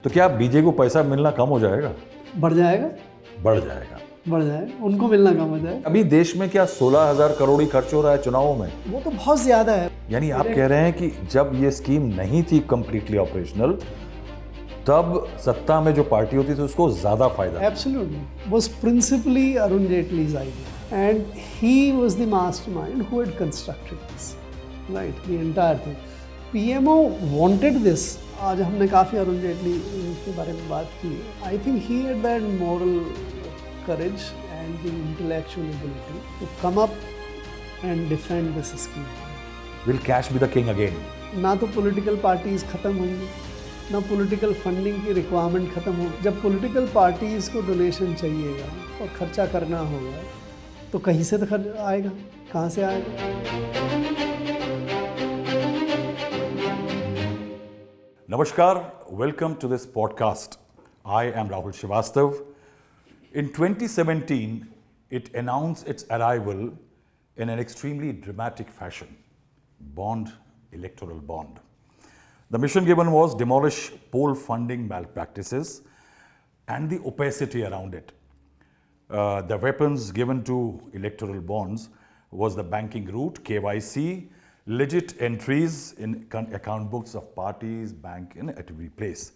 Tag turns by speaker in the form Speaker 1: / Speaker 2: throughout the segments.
Speaker 1: तो क्या बीजेपी को पैसा मिलना कम हो जाएगा?
Speaker 2: बढ़ जाएगा।
Speaker 1: बढ़ जाएगा।
Speaker 2: बढ़ जाएगा, उनको मिलना कम हो जाएगा।
Speaker 1: अभी देश में क्या 16,000 करोड़ ही खर्च हो रहा है चुनावों में?
Speaker 2: वो तो बहुत ज्यादा है।
Speaker 1: यानी आप कह रहे हैं कि जब ये स्कीम नहीं थी कंप्लीटली ऑपरेशनल, तब सत्ता में जो पार्टी होती थी उसको ज्यादा फायदा।
Speaker 2: Absolutely was principally Arun Jaitley's idea, and he was the mastermind who had constructed this, right? The entire thing. PMO wanted this. आज हमने काफ़ी अरुण जेटली के बारे में बात की। I think he had that moral courage and the intellectual ability to come up and defend this scheme.
Speaker 1: Will cash be the king again?
Speaker 2: ना तो पॉलिटिकल पार्टीज ख़त्म होंगी, ना पॉलिटिकल फंडिंग की रिक्वायरमेंट ख़त्म हो। जब पॉलिटिकल पार्टीज़ को डोनेशन चाहिएगा और ख़र्चा करना होगा तो कहीं से तो खर्च आएगा, कहाँ से आएगा?
Speaker 1: Namaskar, welcome to this podcast. I am Rahul Srivastav. In 2017, it announced its arrival in an extremely dramatic fashion, electoral bond. The mission given was demolish poll funding malpractices and the opacity around it. The weapons given to electoral bonds was the banking route, KYC, legit entries in account books of parties, bank at every place.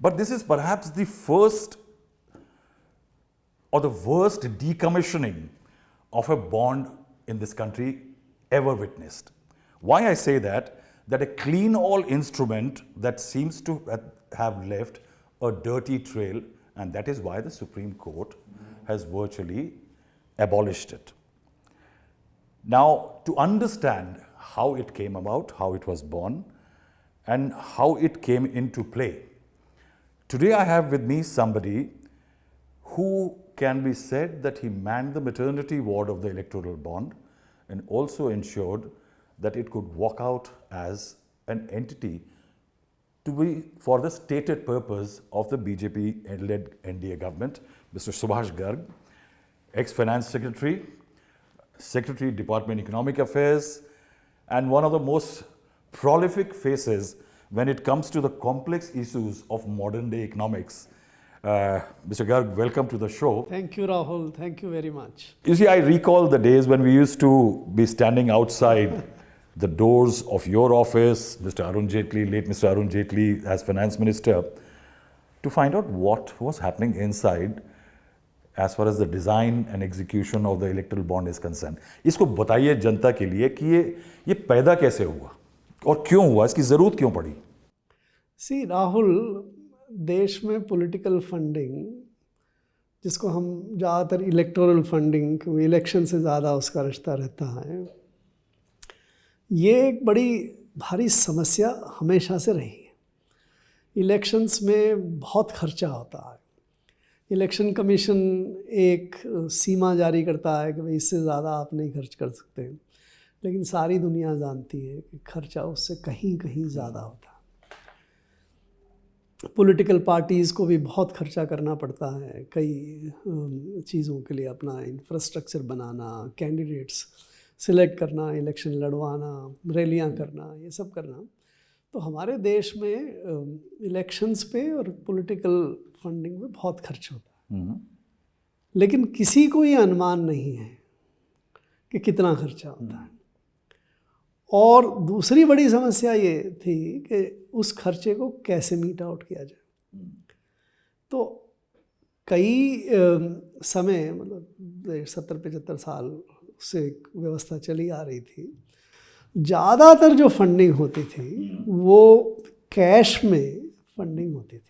Speaker 1: But this is perhaps the first or the worst decommissioning of a bond in this country ever witnessed. Why I say that a clean all instrument that seems to have left a dirty trail, and that is why the Supreme Court has virtually abolished it. Now, to understand how it came about, how it was born, and how it came into play, today I have with me somebody who can be said that he manned the maternity ward of the electoral bond and also ensured that it could walk out as an entity to be for the stated purpose of the BJP-led NDA government, Mr. Subhash Garg, ex-finance secretary, Secretary Department Economic Affairs, and one of the most prolific faces when it comes to the complex issues of modern day economics. Mr. Garg, welcome to the show.
Speaker 2: Thank you, Rahul. Thank you very much.
Speaker 1: You see, I recall the days when we used to be standing outside the doors of your office, Mr. Arun Jaitley, late Mr. Arun Jaitley as finance minister, to find out what was happening inside as far as the design and execution of the electoral bond is concerned. इसको बताइए जनता के लिए कि ये पैदा कैसे हुआ और क्यों हुआ, इसकी ज़रूरत क्यों पड़ी?
Speaker 2: सी राहुल, देश में पॉलिटिकल फंडिंग, जिसको हम ज़्यादातर इलेक्टोरल फंडिंग, क्योंकि इलेक्शन से ज़्यादा उसका रिश्ता रहता है, ये एक बड़ी भारी समस्या हमेशा से रही है। इलेक्शंस में बहुत खर्चा होता है। इलेक्शन कमीशन एक सीमा जारी करता है कि भाई इससे ज़्यादा आप नहीं खर्च कर सकते, लेकिन सारी दुनिया जानती है कि खर्चा उससे कहीं कहीं ज़्यादा होता है। पॉलिटिकल पार्टीज़ को भी बहुत खर्चा करना पड़ता है कई चीज़ों के लिए, अपना इंफ्रास्ट्रक्चर बनाना, कैंडिडेट्स सिलेक्ट करना, इलेक्शन लड़वाना, रैलियाँ करना, ये सब करना। तो हमारे देश में इलेक्शंस पे और पॉलिटिकल फंडिंग में बहुत खर्च होता है, लेकिन किसी को ये अनुमान नहीं है कि कितना खर्चा होता है। और दूसरी बड़ी समस्या ये थी कि उस खर्चे को कैसे मीट आउट किया जाए। तो कई समय, मतलब 70-75 साल से एक व्यवस्था चली आ रही थी। ज़्यादातर जो फंडिंग होती थी वो कैश में फंडिंग होती थी।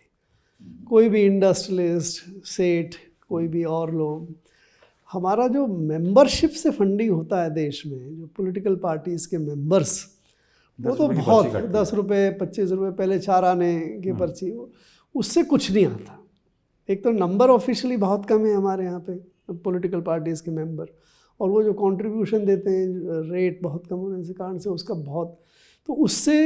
Speaker 2: कोई भी इंडस्ट्रियलिस्ट, सेठ, कोई भी और लोग, हमारा जो मेंबरशिप से फंडिंग होता है देश में, जो पॉलिटिकल पार्टीज़ के मेंबर्स, वो तो बहुत 10 रुपये 25 रुपये, पहले 4 आने की पर्ची, उससे कुछ नहीं आता। एक तो नंबर ऑफिशियली बहुत कम है हमारे यहाँ पे पॉलिटिकल पार्टीज़ के मेंबर, और वो जो कंट्रीब्यूशन देते हैं रेट बहुत कम होने के कारण से उसका बहुत, तो उससे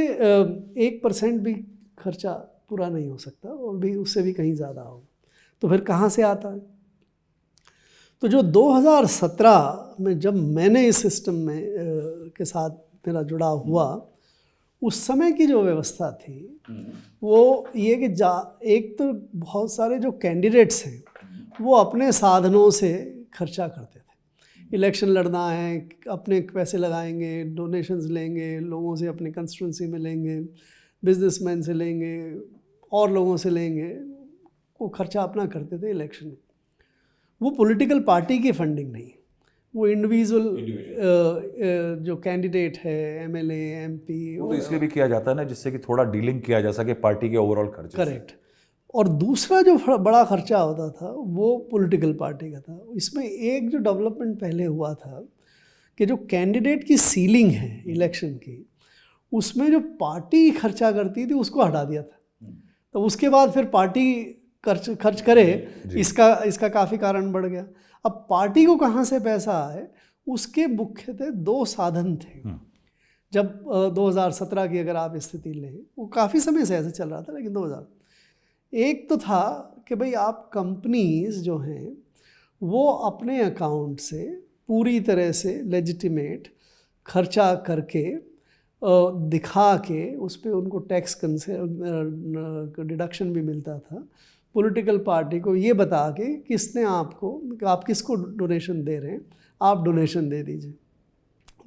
Speaker 2: 1% भी खर्चा पूरा नहीं हो सकता, और भी उससे भी कहीं ज़्यादा होगा। तो फिर कहाँ से आता है? तो जो 2017 में जब मैंने इस सिस्टम में के साथ मेरा जुड़ाव हुआ, उस समय की जो व्यवस्था थी वो ये कि एक तो बहुत सारे जो कैंडिडेट्स हैं वो अपने साधनों से खर्चा करते थे। इलेक्शन लड़ना है, अपने पैसे लगाएंगे, डोनेशंस लेंगे, लोगों से अपनी कंस्टिट्यूंसी में लेंगे, बिजनेसमैन से लेंगे और लोगों से लेंगे, वो खर्चा अपना करते थे इलेक्शन में। वो पॉलिटिकल पार्टी की फंडिंग नहीं, वो इंडिविजुअल जो कैंडिडेट है, एमएलए, एमपी,
Speaker 1: वो तो इसलिए भी किया जाता है ना जिससे कि थोड़ा डीलिंग किया जा सके पार्टी के ओवरऑल खर्चे से।
Speaker 2: करेक्ट। और दूसरा जो बड़ा खर्चा होता था वो पॉलिटिकल पार्टी का था। इसमें एक जो डेवलपमेंट पहले हुआ था कि जो कैंडिडेट की सीलिंग है इलेक्शन की, उसमें जो पार्टी खर्चा करती थी उसको हटा दिया था। तो उसके बाद फिर पार्टी खर्च करे, इसका काफ़ी कारण बढ़ गया। अब पार्टी को कहाँ से पैसा आए, उसके मुख्यतः दो साधन थे। जब 2017 की अगर आप स्थिति लें, वो काफ़ी समय से ऐसे चल रहा था, लेकिन 2000 एक तो था कि भाई आप कंपनीज जो हैं वो अपने अकाउंट से पूरी तरह से लेजिटिमेट खर्चा करके दिखा के उस पर उनको टैक्स डिडक्शन भी मिलता था। पॉलिटिकल पार्टी को ये बता के किसने आप किसको डोनेशन दे रहे हैं, आप डोनेशन दे दीजिए।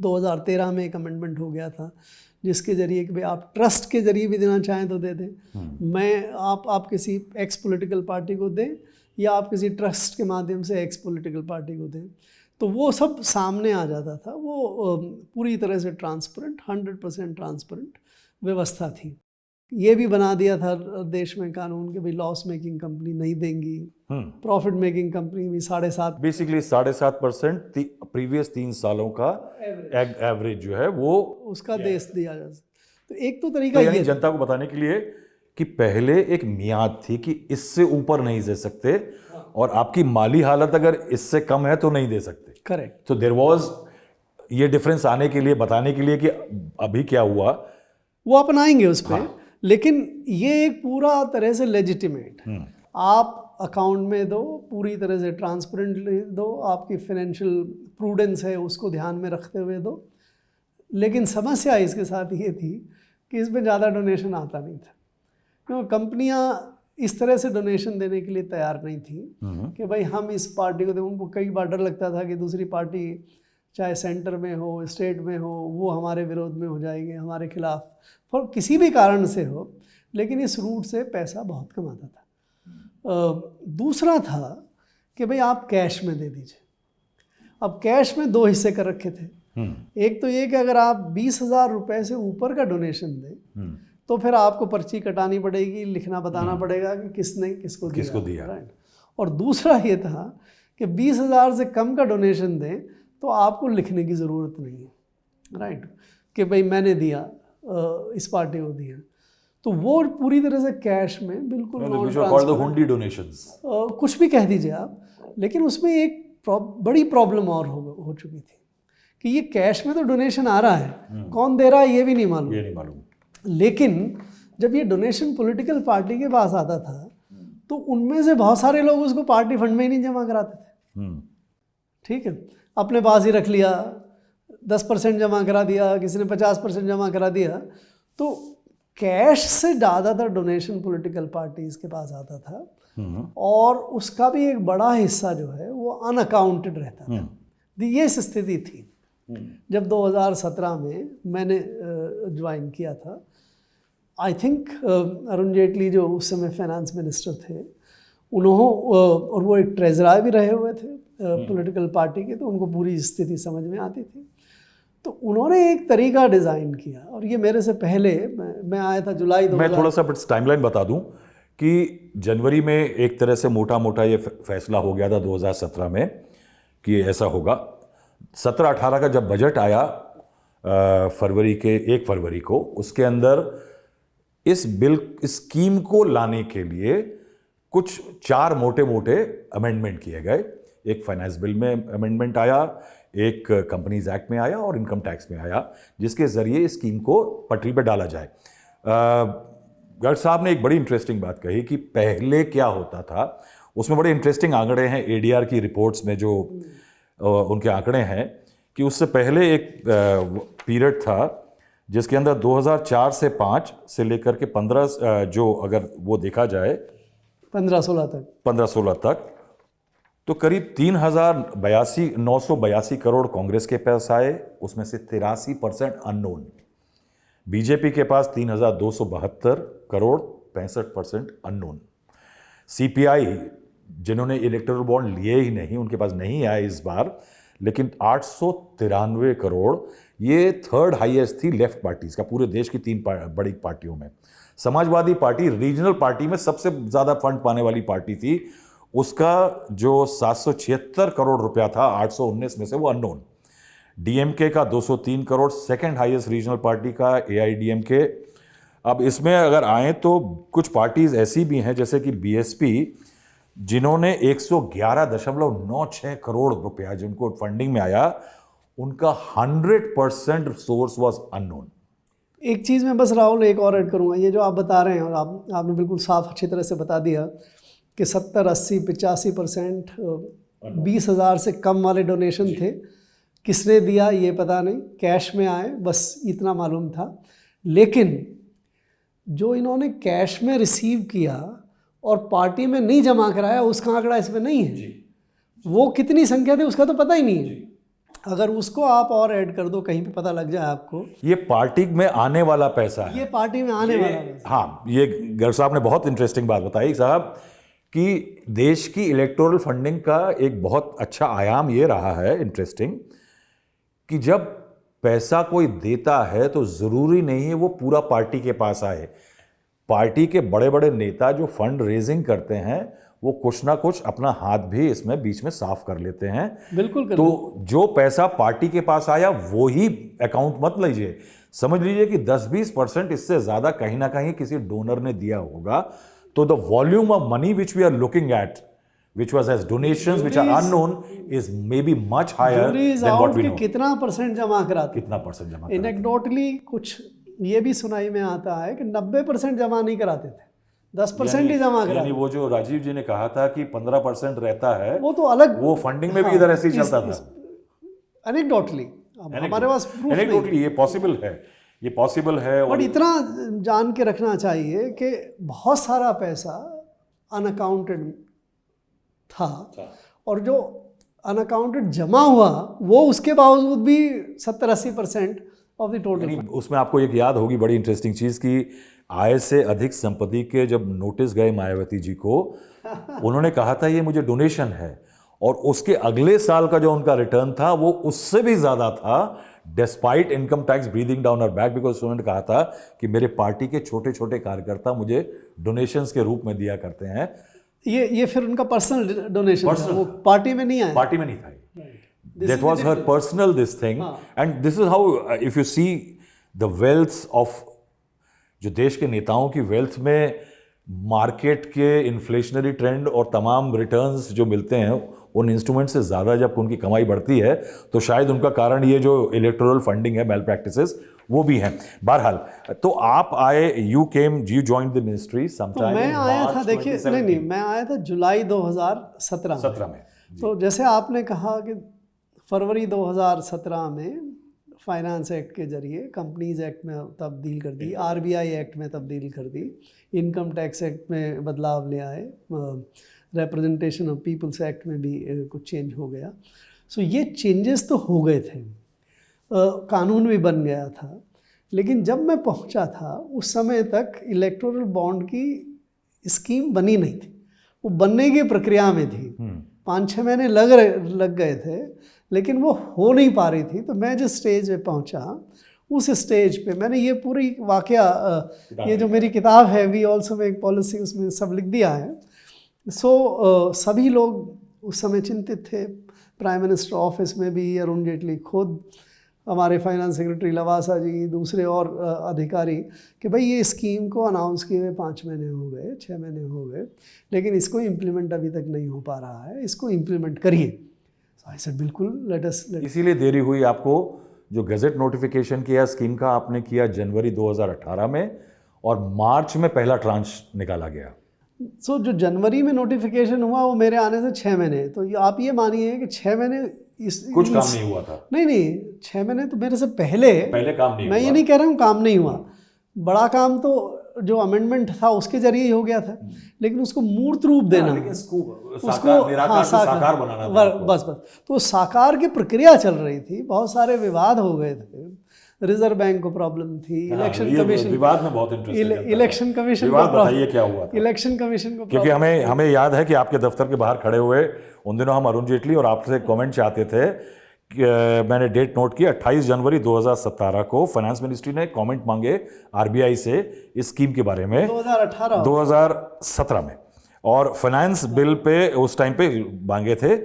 Speaker 2: 2013 में एक अमेंडमेंट हो गया था जिसके ज़रिए कि भाई आप ट्रस्ट के ज़रिए भी देना चाहें तो दे दें। आप किसी एक्स पॉलिटिकल पार्टी को दें या आप किसी ट्रस्ट के माध्यम से एक्स पॉलिटिकल पार्टी को दें, तो वो सब सामने आ जाता था। वो पूरी तरह से ट्रांसपेरेंट, 100% ट्रांसपेरेंट व्यवस्था थी। ये भी बना दिया था देश में कानून कि भाई लॉस मेकिंग कंपनी नहीं देंगी, प्रॉफिट मेकिंग कंपनी भी 7.5,
Speaker 1: बेसिकली 7.5% प्रीवियस 3 सालों का एवरेज जो है वो
Speaker 2: उसका देश दिया जा सकता। तो एक तो तरीका
Speaker 1: यानी
Speaker 2: ये
Speaker 1: जनता को बताने के लिए कि पहले एक मियाद थी कि इससे ऊपर नहीं दे सकते और आपकी माली हालत अगर इससे कम है तो नहीं दे सकते।
Speaker 2: करेक्ट।
Speaker 1: तो देयर वाज ये डिफरेंस आने के लिए, बताने के लिए कि अभी क्या हुआ,
Speaker 2: वो अपनाएंगे उस पर। लेकिन ये एक पूरा तरह से लेजिटिमेट, आप अकाउंट में दो, पूरी तरह से ट्रांसपेरेंटली दो, आपकी फाइनेंशियल प्रूडेंस है उसको ध्यान में रखते हुए दो। लेकिन समस्या इसके साथ ये थी कि इसमें ज़्यादा डोनेशन आता नहीं था, क्योंकि कंपनियां इस तरह से डोनेशन देने के लिए तैयार नहीं थी कि भाई हम इस पार्टी को दें। उनको कई बार डर लगता था कि दूसरी पार्टी चाहे सेंटर में हो, स्टेट में हो, वो हमारे विरोध में हो जाएगी, हमारे खिलाफ, और किसी भी कारण से हो। लेकिन इस रूट से पैसा बहुत कम आता था। दूसरा था कि भाई आप कैश में दे दीजिए। अब कैश में 2 हिस्से कर रखे थे। एक तो ये कि अगर आप 20,000 रुपये से ऊपर का डोनेशन दें तो फिर आपको पर्ची कटानी पड़ेगी, लिखना बताना पड़ेगा कि किसने किसको दिया। राइट। और दूसरा ये था कि 20,000 से कम का डोनेशन दें तो आपको लिखने की ज़रूरत नहीं है। राइट, कि भाई मैंने दिया, इस पार्टी को दिया। तो वो पूरी तरह से कैश में बिल्कुल
Speaker 1: हुंडी डोनेशंस,
Speaker 2: कुछ भी कह दीजिए आप। लेकिन उसमें एक बड़ी प्रॉब्लम और हो चुकी थी कि ये कैश में तो डोनेशन आ रहा है, कौन दे रहा है ये भी नहीं मालूम। लेकिन जब ये डोनेशन पॉलिटिकल पार्टी के पास आता था तो उनमें से बहुत सारे लोग उसको पार्टी फंड में ही नहीं जमा कराते थे। ठीक है, अपने पास ही रख लिया, 10% जमा करा दिया, किसी ने 50% जमा करा दिया। तो कैश से ज़्यादातर डोनेशन पॉलिटिकल पार्टीज़ के पास आता था और उसका भी एक बड़ा हिस्सा जो है वो अनअकाउंटेड रहता था। ये स्थिति थी जब 2017 में मैंने ज्वाइन किया था। आई थिंक अरुण जेटली जो उस समय फाइनेंस मिनिस्टर थे, और वो एक ट्रेजरर भी रहे हुए थे पॉलिटिकल पार्टी के, तो उनको पूरी स्थिति समझ में आती थी। तो उन्होंने एक तरीका डिज़ाइन किया, और ये मेरे से पहले, मैं आया था जुलाई 2000।
Speaker 1: मैं थोड़ा सा टाइमलाइन बता दूं कि जनवरी में एक तरह से मोटा ये फैसला हो गया था 2017 में कि ऐसा होगा। 17-18 का जब बजट आया फरवरी के 1 फरवरी को, उसके अंदर इस स्कीम को लाने के लिए कुछ 4 मोटे अमेंडमेंट किए गए। एक फाइनेंस बिल में अमेंडमेंट आया, एक कंपनीज एक्ट में आया और इनकम टैक्स में आया, जिसके ज़रिए इस स्कीम को पटरी पर डाला जाए। गर्ग साहब ने एक बड़ी इंटरेस्टिंग बात कही कि पहले क्या होता था, उसमें बड़े इंटरेस्टिंग आंकड़े हैं एडीआर की रिपोर्ट्स में, जो उनके आंकड़े हैं कि उससे पहले एक पीरियड था जिसके अंदर 2004 से 5 से लेकर के 15 जो अगर वो देखा जाए
Speaker 2: 15-16 तक
Speaker 1: 15-16 तक, तो करीब 982 करोड़ कांग्रेस के पास आए, उसमें से 83% अननोन। बीजेपी के पास 3272 करोड़, 65% अननोन। सीपीआई जिन्होंने इलेक्टोरल बॉन्ड लिए ही नहीं, उनके पास नहीं आए इस बार, लेकिन 893 करोड़, ये थर्ड हाईएस्ट थी लेफ्ट पार्टीज का पूरे देश की 3 बड़ी पार्टियों में। समाजवादी पार्टी रीजनल पार्टी में सबसे ज्यादा फंड पाने वाली पार्टी थी, उसका जो 776 करोड़ रुपया था 819 में से वो अननोन। डीएमके का 203 crore, second highest regional party का एआईडीएमके। अब इसमें अगर आए तो कुछ पार्टीज ऐसी भी हैं जैसे कि बीएसपी, जिन्होंने 111.96 करोड़ रुपया जिनको फंडिंग में आया, उनका 100% सोर्स वाज अननोन।
Speaker 2: एक चीज़ मैं बस राहुल एक और ऐड करूँगा, ये जो आप बता रहे हैं और आपने बिल्कुल साफ अच्छी तरह से बता दिया कि 70, 80, 85% 20,000 से कम वाले डोनेशन थे। किसने दिया ये पता नहीं, कैश में आए बस इतना मालूम था। लेकिन जो इन्होंने कैश में रिसीव किया और पार्टी में नहीं जमा कराया, उसका आंकड़ा इसमें नहीं है। वो कितनी संख्या थी उसका तो पता ही नहीं है। अगर उसको आप और ऐड कर दो कहीं पे पता लग जाए आपको,
Speaker 1: ये पार्टी में आने वाला पैसा है,
Speaker 2: ये पार्टी में आने वाला है।
Speaker 1: हाँ, ये गर साहब ने बहुत इंटरेस्टिंग बात बताई साहब कि देश की इलेक्टोरल फंडिंग का एक बहुत अच्छा आयाम ये रहा है इंटरेस्टिंग, कि जब पैसा कोई देता है तो जरूरी नहीं है वो पूरा पार्टी के पास आए। पार्टी के बड़े बड़े नेता जो फंड रेजिंग करते हैं, वो कुछ ना कुछ अपना हाथ भी इसमें बीच में साफ कर लेते हैं।
Speaker 2: बिल्कुल कर
Speaker 1: तो जो पैसा पार्टी के पास आया वो ही अकाउंट मत लीजिए, समझ लीजिए कि 10-20% इससे ज्यादा कहीं ना कहीं किसी डोनर ने दिया होगा। तो the volume of money which we are looking at, which was as donations which are unknown, is maybe much higher than what we know.
Speaker 2: कितना परसेंट जमा कराते,
Speaker 1: कितना परसेंट जमा कराते?
Speaker 2: एनेक्डोटली कुछ ये भी सुनाई में आता है कि 90% जमा नहीं कराते थे, 10% ही जमा कराते।
Speaker 1: यानी वो जो राजीव जी ने कहा था कि 15% रहता है,
Speaker 2: वो तो अलग,
Speaker 1: वो फंडिंग में भी इधर ऐसे ही चलता था।
Speaker 2: एनेक्डोटली हमारे पास प्रूफ नहीं,
Speaker 1: एनेक्डोटली ये पॉसिबल है, ये पॉसिबल है।
Speaker 2: बट इतना जान के रखना चाहिए कि बहुत सारा पैसा अनअकाउंटेड था और जो अनअकाउंटेड जमा हुआ वो उसके बावजूद भी 70-80% ऑफ द टोटल।
Speaker 1: उसमें आपको एक याद होगी बड़ी इंटरेस्टिंग चीज की, आय से अधिक संपत्ति के जब नोटिस गए मायावती जी को, उन्होंने कहा था ये मुझे डोनेशन है, और उसके अगले साल का जो उनका रिटर्न था वो उससे भी ज्यादा था, despite income tax breathing down और बैक, बिकॉज उन्होंने कहा था कि मेरे पार्टी के छोटे छोटे कार्यकर्ता मुझे डोनेशंस के रूप में दिया करते हैं।
Speaker 2: ये फिर उनका पर्सनल डोनेशन था, वो पार्टी में नहीं आया,
Speaker 1: पार्टी में नहीं था। That was her personal this thing, and this is how if you see the wealth of, जो देश के नेताओं की वेल्थ में मार्केट के इन्फ्लेशनरी ट्रेंड और तमाम रिटर्न्स जो मिलते हैं उन इंस्ट्रूमेंट से ज़्यादा जब उनकी कमाई बढ़ती है, तो शायद उनका कारण ये जो इलेक्टोरल फंडिंग है, मेल प्रैक्टिसेस, वो भी हैं। बहरहाल, तो आप आए, you joined the ministry sometime.
Speaker 2: मैं आया था, देखिए नहीं, मैं आया था जुलाई 2017 में। तो जैसे आपने कहा कि फरवरी 2017 में फाइनेंस एक्ट के जरिए कंपनीज एक्ट में तब्दील कर दी, आरबीआई एक्ट में तब्दील कर दी, इनकम टैक्स एक्ट में बदलाव ले आए, रिप्रेजेंटेशन ऑफ पीपल्स एक्ट में भी कुछ चेंज हो गया। सो ये चेंजेस तो हो गए थे, कानून भी बन गया था, लेकिन जब मैं पहुंचा था उस समय तक इलेक्टोरल बॉन्ड की स्कीम बनी नहीं थी, वो बनने की प्रक्रिया में थी। 5-6 महीने लग गए थे, लेकिन वो हो नहीं पा रही थी। तो मैं जिस स्टेज पे पहुंचा, उस स्टेज पे मैंने ये पूरी वाकया, ये जो मेरी किताब है वी ऑल्सो मेक पॉलिसी, उसमें सब लिख दिया है। सो सभी लोग उस समय चिंतित थे, प्राइम मिनिस्टर ऑफिस में भी अरुण जेटली खुद, हमारे फाइनेंस सेक्रेटरी लवासा जी, दूसरे और अधिकारी, कि भाई ये स्कीम को अनाउंस किए हुए 5 महीने हो गए, 6 महीने हो गए, लेकिन इसको इम्प्लीमेंट अभी तक नहीं हो पा रहा है, इसको इम्प्लीमेंट करिए। आई सेड बिल्कुल, लेट अस।
Speaker 1: इसीलिए देरी हुई आपको। जो गजट नोटिफिकेशन किया स्कीम का आपने किया जनवरी 2018 में, और मार्च में पहला ट्रांच निकाला गया।
Speaker 2: सो जो जनवरी में नोटिफिकेशन हुआ वो मेरे आने से 6 महीने, तो आप ये मानिए कि 6 महीने
Speaker 1: कुछ काम नहीं हुआ था,
Speaker 2: नहीं 6 महीने तो मेरे से पहले
Speaker 1: काम नहीं
Speaker 2: मैं ये नहीं कह रहा हूँ काम नहीं हुआ, बड़ा काम तो जो अमेंडमेंट था उसके जरिए ही हो गया था, लेकिन उसको मूर्त रूप देना,
Speaker 1: साकार बनाना था आपको।
Speaker 2: बस तो साकार की प्रक्रिया चल रही थी, बहुत सारे विवाद हो गए थे, रिजर्व बैंक को प्रॉब्लम थी, इलेक्शन कमीशन,
Speaker 1: विवाद में बहुत इंटरेस्टिंग
Speaker 2: इलेक्शन कमीशन
Speaker 1: विवाद बताइए क्या हुआ था?
Speaker 2: इलेक्शन कमीशन को,
Speaker 1: क्योंकि हमें याद है कि आपके दफ्तर के बाहर खड़े हुए उन दिनों हम अरुण जेटली और आपसे कमेंट चाहते थे कि मैंने डेट नोट की 28 जनवरी 2017 को फाइनेंस मिनिस्ट्री ने कमेंट मांगे आरबीआई से इस स्कीम के बारे में 2017 में, और फाइनेंस बिल पे उस टाइम पे मांगे थे।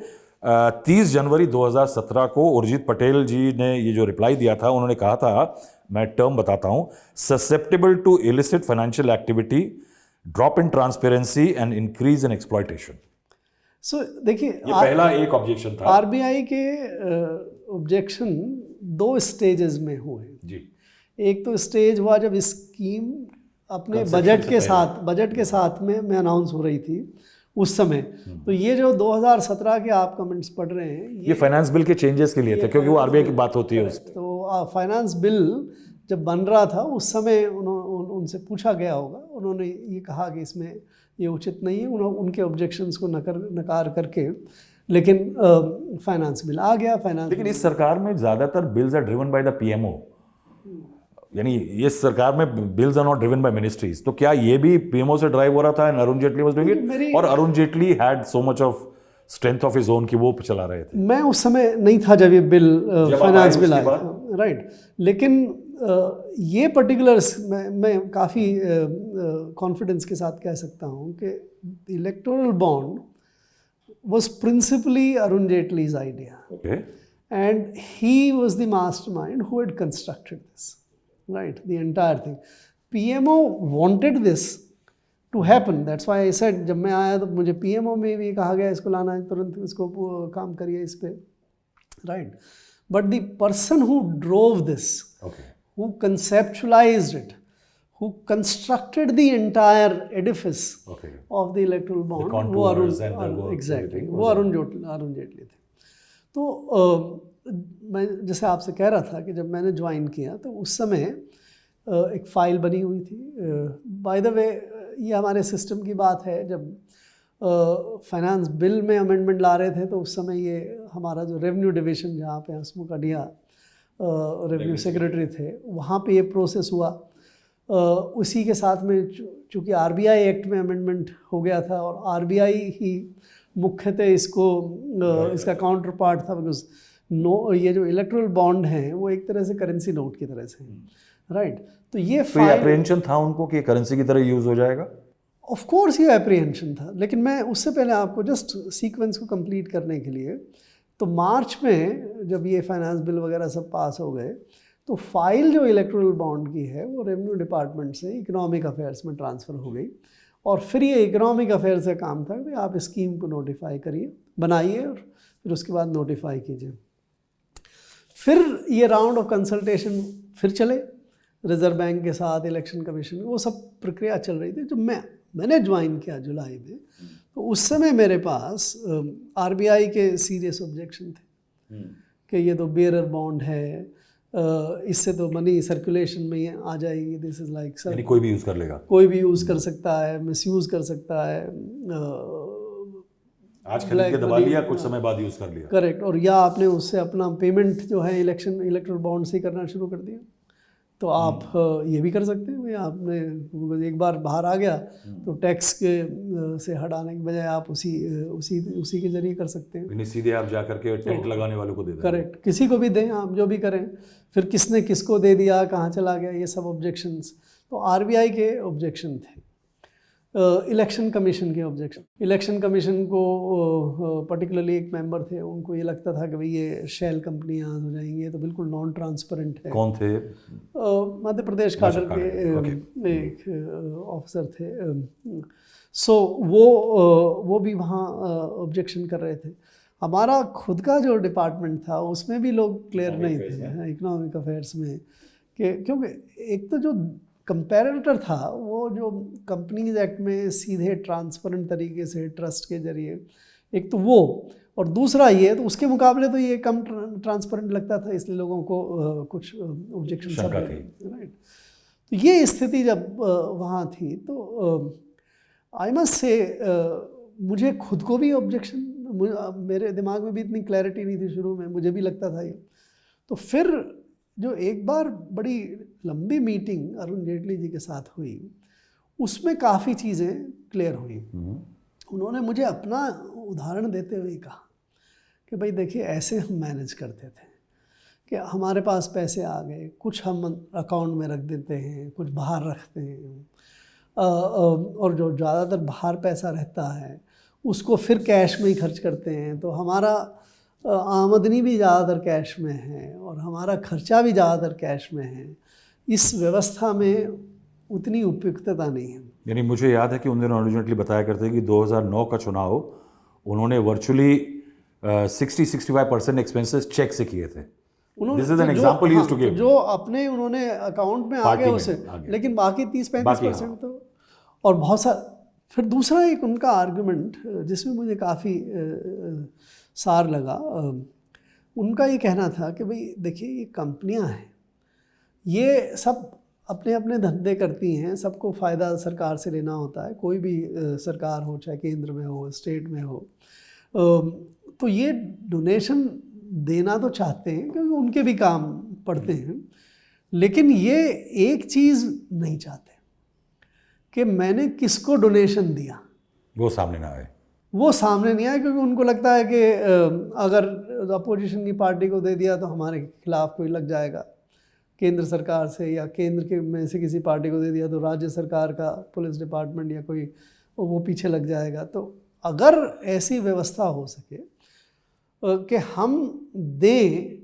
Speaker 1: 30 जनवरी 2017 को उर्जित पटेल जी ने ये जो रिप्लाई दिया था, उन्होंने कहा था, मैं टर्म बताता हूं, susceptible to illicit financial activity, drop in transparency and increase in exploitation.
Speaker 2: So देखिए,
Speaker 1: ये पहला एक ऑब्जेक्शन था।
Speaker 2: आरबीआई के ऑब्जेक्शन 2 स्टेजेस में हुए
Speaker 1: जी।
Speaker 2: एक तो स्टेज हुआ जब स्कीम अपने बजट के साथ में अनाउंस हो रही थी उस समय, तो ये जो 2017 के आप कमेंट्स पढ़ रहे हैं,
Speaker 1: ये फाइनेंस बिल के चेंजेस के लिए थे, क्योंकि वो आरबीआई की बात होती है उस पे।
Speaker 2: तो फाइनेंस बिल जब बन रहा था उस समय उनसे पूछा गया होगा, उन्होंने ये कहा कि इसमें ये उचित नहीं है, उनके ऑब्जेक्शंस को नकार करके, लेकिन फाइनेंस बिल आ गया।
Speaker 1: लेकिन इस सरकार में ज़्यादातर bills are driven by the PMO, यानी ये सरकार में bills are not driven by ministries, तो क्या ये भी पीएमओ से ड्राइव हो रहा था and Arun Jaitley was doing it, और Arun Jaitley had so much of strength of his own कि वो चला रहे थे?
Speaker 2: मैं उस समय नहीं था जब ये बिल फाइनेंस बिल आया, राइट, लेकिन ये पर्टिकुलर्स मैं काफ़ी कॉन्फिडेंस के साथ कह सकता हूँ कि electoral bond was principally Arun Jaitley's idea.
Speaker 1: Okay.
Speaker 2: And he was the mastermind who had constructed this, right? The entire thing. PMO wanted this to happen. That's why I said, जब मैं आया तो मुझे PMO में भी कहा गया इसको लाना है, तुरंत इसको काम करिए इस पे, right? But the person who drove this,
Speaker 1: okay,
Speaker 2: who conceptualized it, who constructed the entire edifice
Speaker 1: okay,
Speaker 2: of the electoral bond,
Speaker 1: वो
Speaker 2: अरुण जेटली थे। तो मैं जैसे आपसे कह रहा था कि जब मैंने ज्वाइन किया तो उस समय एक फ़ाइल बनी हुई थी। बाय द वे, ये हमारे सिस्टम की बात है, जब फाइनेंस बिल में अमेंडमेंट ला रहे थे तो उस समय ये हमारा जो रेवेन्यू डिवीज़न, जहाँ पे हसमुख अढिया रेवेन्यू सेक्रेटरी थे, वहाँ पे ये प्रोसेस हुआ। उसी के साथ में चूँकि आरबीआई एक्ट में अमेंडमेंट हो गया था और आरबीआई ही मुख्यतः इसका काउंटर पार्ट था, बिकॉज ये जो इलेक्ट्रल बॉन्ड हैं वो एक तरह से करेंसी नोट की तरह से हैं, राइट। तो ये
Speaker 1: एप्रीहेंशन था उनको कि करेंसी की तरह यूज़ हो जाएगा।
Speaker 2: ऑफ कोर्स ये एप्रीहेंशन था, लेकिन मैं उससे पहले आपको जस्ट सीक्वेंस को कंप्लीट करने के लिए, तो मार्च में जब ये फाइनेंस बिल वगैरह सब पास हो गए तो फाइल जो इलेक्टोरल बॉन्ड की है वो रेवेन्यू डिपार्टमेंट से इकोनॉमिक अफेयर्स में ट्रांसफ़र हो गई, और फिर ये इकोनॉमिक अफेयर्स का काम था कि आप स्कीम को नोटिफाई करिए, बनाइए और फिर उसके बाद नोटिफाई कीजिए। फिर ये राउंड ऑफ कंसल्टेशन फिर चले रिजर्व बैंक के साथ, इलेक्शन कमीशन, वो सब प्रक्रिया चल रही थी। जब मैंने ज्वाइन किया जुलाई में, तो उस समय मेरे पास आरबीआई के सीरियस ऑब्जेक्शन थे कि ये तो बेयरर बॉन्ड है, इससे तो मनी सर्कुलेशन में आ जाएगी, दिस इज़ लाइक सर
Speaker 1: कोई भी यूज़ कर लेगा,
Speaker 2: कोई भी यूज़ कर सकता है, मिसयूज़ कर सकता है,
Speaker 1: आज खरीद के दबा लिया, कुछ समय बाद यूज़ कर लिया,
Speaker 2: करेक्ट, और या आपने उससे अपना पेमेंट जो है इलेक्ट्रल बॉन्ड से ही करना शुरू कर दिया, तो आप ये भी कर सकते हैं। आपने एक बार बाहर आ गया तो टैक्स के से हटाने के बजाय आप उसी के जरिए कर सकते हैं,
Speaker 1: सीधे आप जा करके टेंट लगाने वालों को दे दें,
Speaker 2: करेक्ट, किसी को भी दें, आप जो भी करें। फिर किसने किसको दे दिया, कहाँ चला गया, ये सब ऑब्जेक्शंस तो आरबीआई के ऑब्जेक्शन थे। इलेक्शन कमीशन के ऑब्जेक्शन, इलेक्शन कमीशन को पर्टिकुलरली एक मेंबर थे, उनको ये लगता था कि भाई ये शेल कंपनियां हो जाएंगी, ये तो बिल्कुल नॉन ट्रांसपेरेंट है।
Speaker 1: कौन थे?
Speaker 2: मध्य प्रदेश काडर के एक ऑफिसर थे। सो वो भी वहाँ ऑब्जेक्शन कर रहे थे। हमारा खुद का जो डिपार्टमेंट था उसमें भी लोग क्लियर नहीं थे इकोनॉमिक अफेयर्स में, कि क्योंकि एक तो जो कंपैरेटर था वो जो कंपनीज एक्ट में सीधे ट्रांसपेरेंट तरीके से ट्रस्ट के जरिए एक तो वो, और दूसरा ये, तो उसके मुकाबले तो ये कम ट्रांसपेरेंट लगता था, इसलिए लोगों को कुछ ऑब्जेक्शन
Speaker 1: शंका थी।
Speaker 2: राइट। तो ये स्थिति जब वहाँ थी तो आई मस्ट से मुझे खुद को भी ऑब्जेक्शन, मेरे दिमाग में भी इतनी क्लैरिटी नहीं थी शुरू में, मुझे भी लगता था ये। तो फिर जो एक बार बड़ी लंबी मीटिंग अरुण जेटली जी के साथ हुई, उसमें काफ़ी चीज़ें क्लियर हुई। उन्होंने मुझे अपना उदाहरण देते हुए कहा कि भाई देखिए, ऐसे हम मैनेज करते थे कि हमारे पास पैसे आ गए, कुछ हम अकाउंट में रख देते हैं, कुछ बाहर रखते हैं, और जो ज़्यादातर बाहर पैसा रहता है उसको फिर कैश में ही खर्च करते हैं। तो हमारा आमदनी भी ज़्यादातर कैश में है और हमारा खर्चा भी ज़्यादातर कैश में है। इस व्यवस्था में उतनी उपयुक्तता नहीं है।
Speaker 1: यानी मुझे याद है कि उन दिनों ओरिजिनली बताया करते हैं कि 2009 का चुनाव उन्होंने वर्चुअली 60-65% एक्सपेंसेस चेक से किए थे। This is an example used to give.
Speaker 2: जो अपने उन्होंने अकाउंट में आ गए उसे, लेकिन बाकी 30-35% तो, और बहुत सा। फिर दूसरा एक उनका आर्गुमेंट जिसमें मुझे काफ़ी सार लगा, उनका ये कहना था कि भाई देखिए, ये कंपनियां हैं, ये सब अपने अपने धंधे करती हैं, सबको फ़ायदा सरकार से लेना होता है, कोई भी सरकार हो, चाहे केंद्र में हो, स्टेट में हो, तो ये डोनेशन देना तो चाहते हैं क्योंकि उनके भी काम पड़ते हैं, लेकिन ये एक चीज़ नहीं चाहते कि मैंने किसको डोनेशन दिया
Speaker 1: वो सामने ना आए।
Speaker 2: वो सामने नहीं आया, क्योंकि उनको लगता है कि अगर अपोजिशन की पार्टी को दे दिया तो हमारे खिलाफ कोई लग जाएगा केंद्र सरकार से, या केंद्र के में से किसी पार्टी को दे दिया तो राज्य सरकार का पुलिस डिपार्टमेंट या कोई वो पीछे लग जाएगा। तो अगर ऐसी व्यवस्था हो सके कि हम दें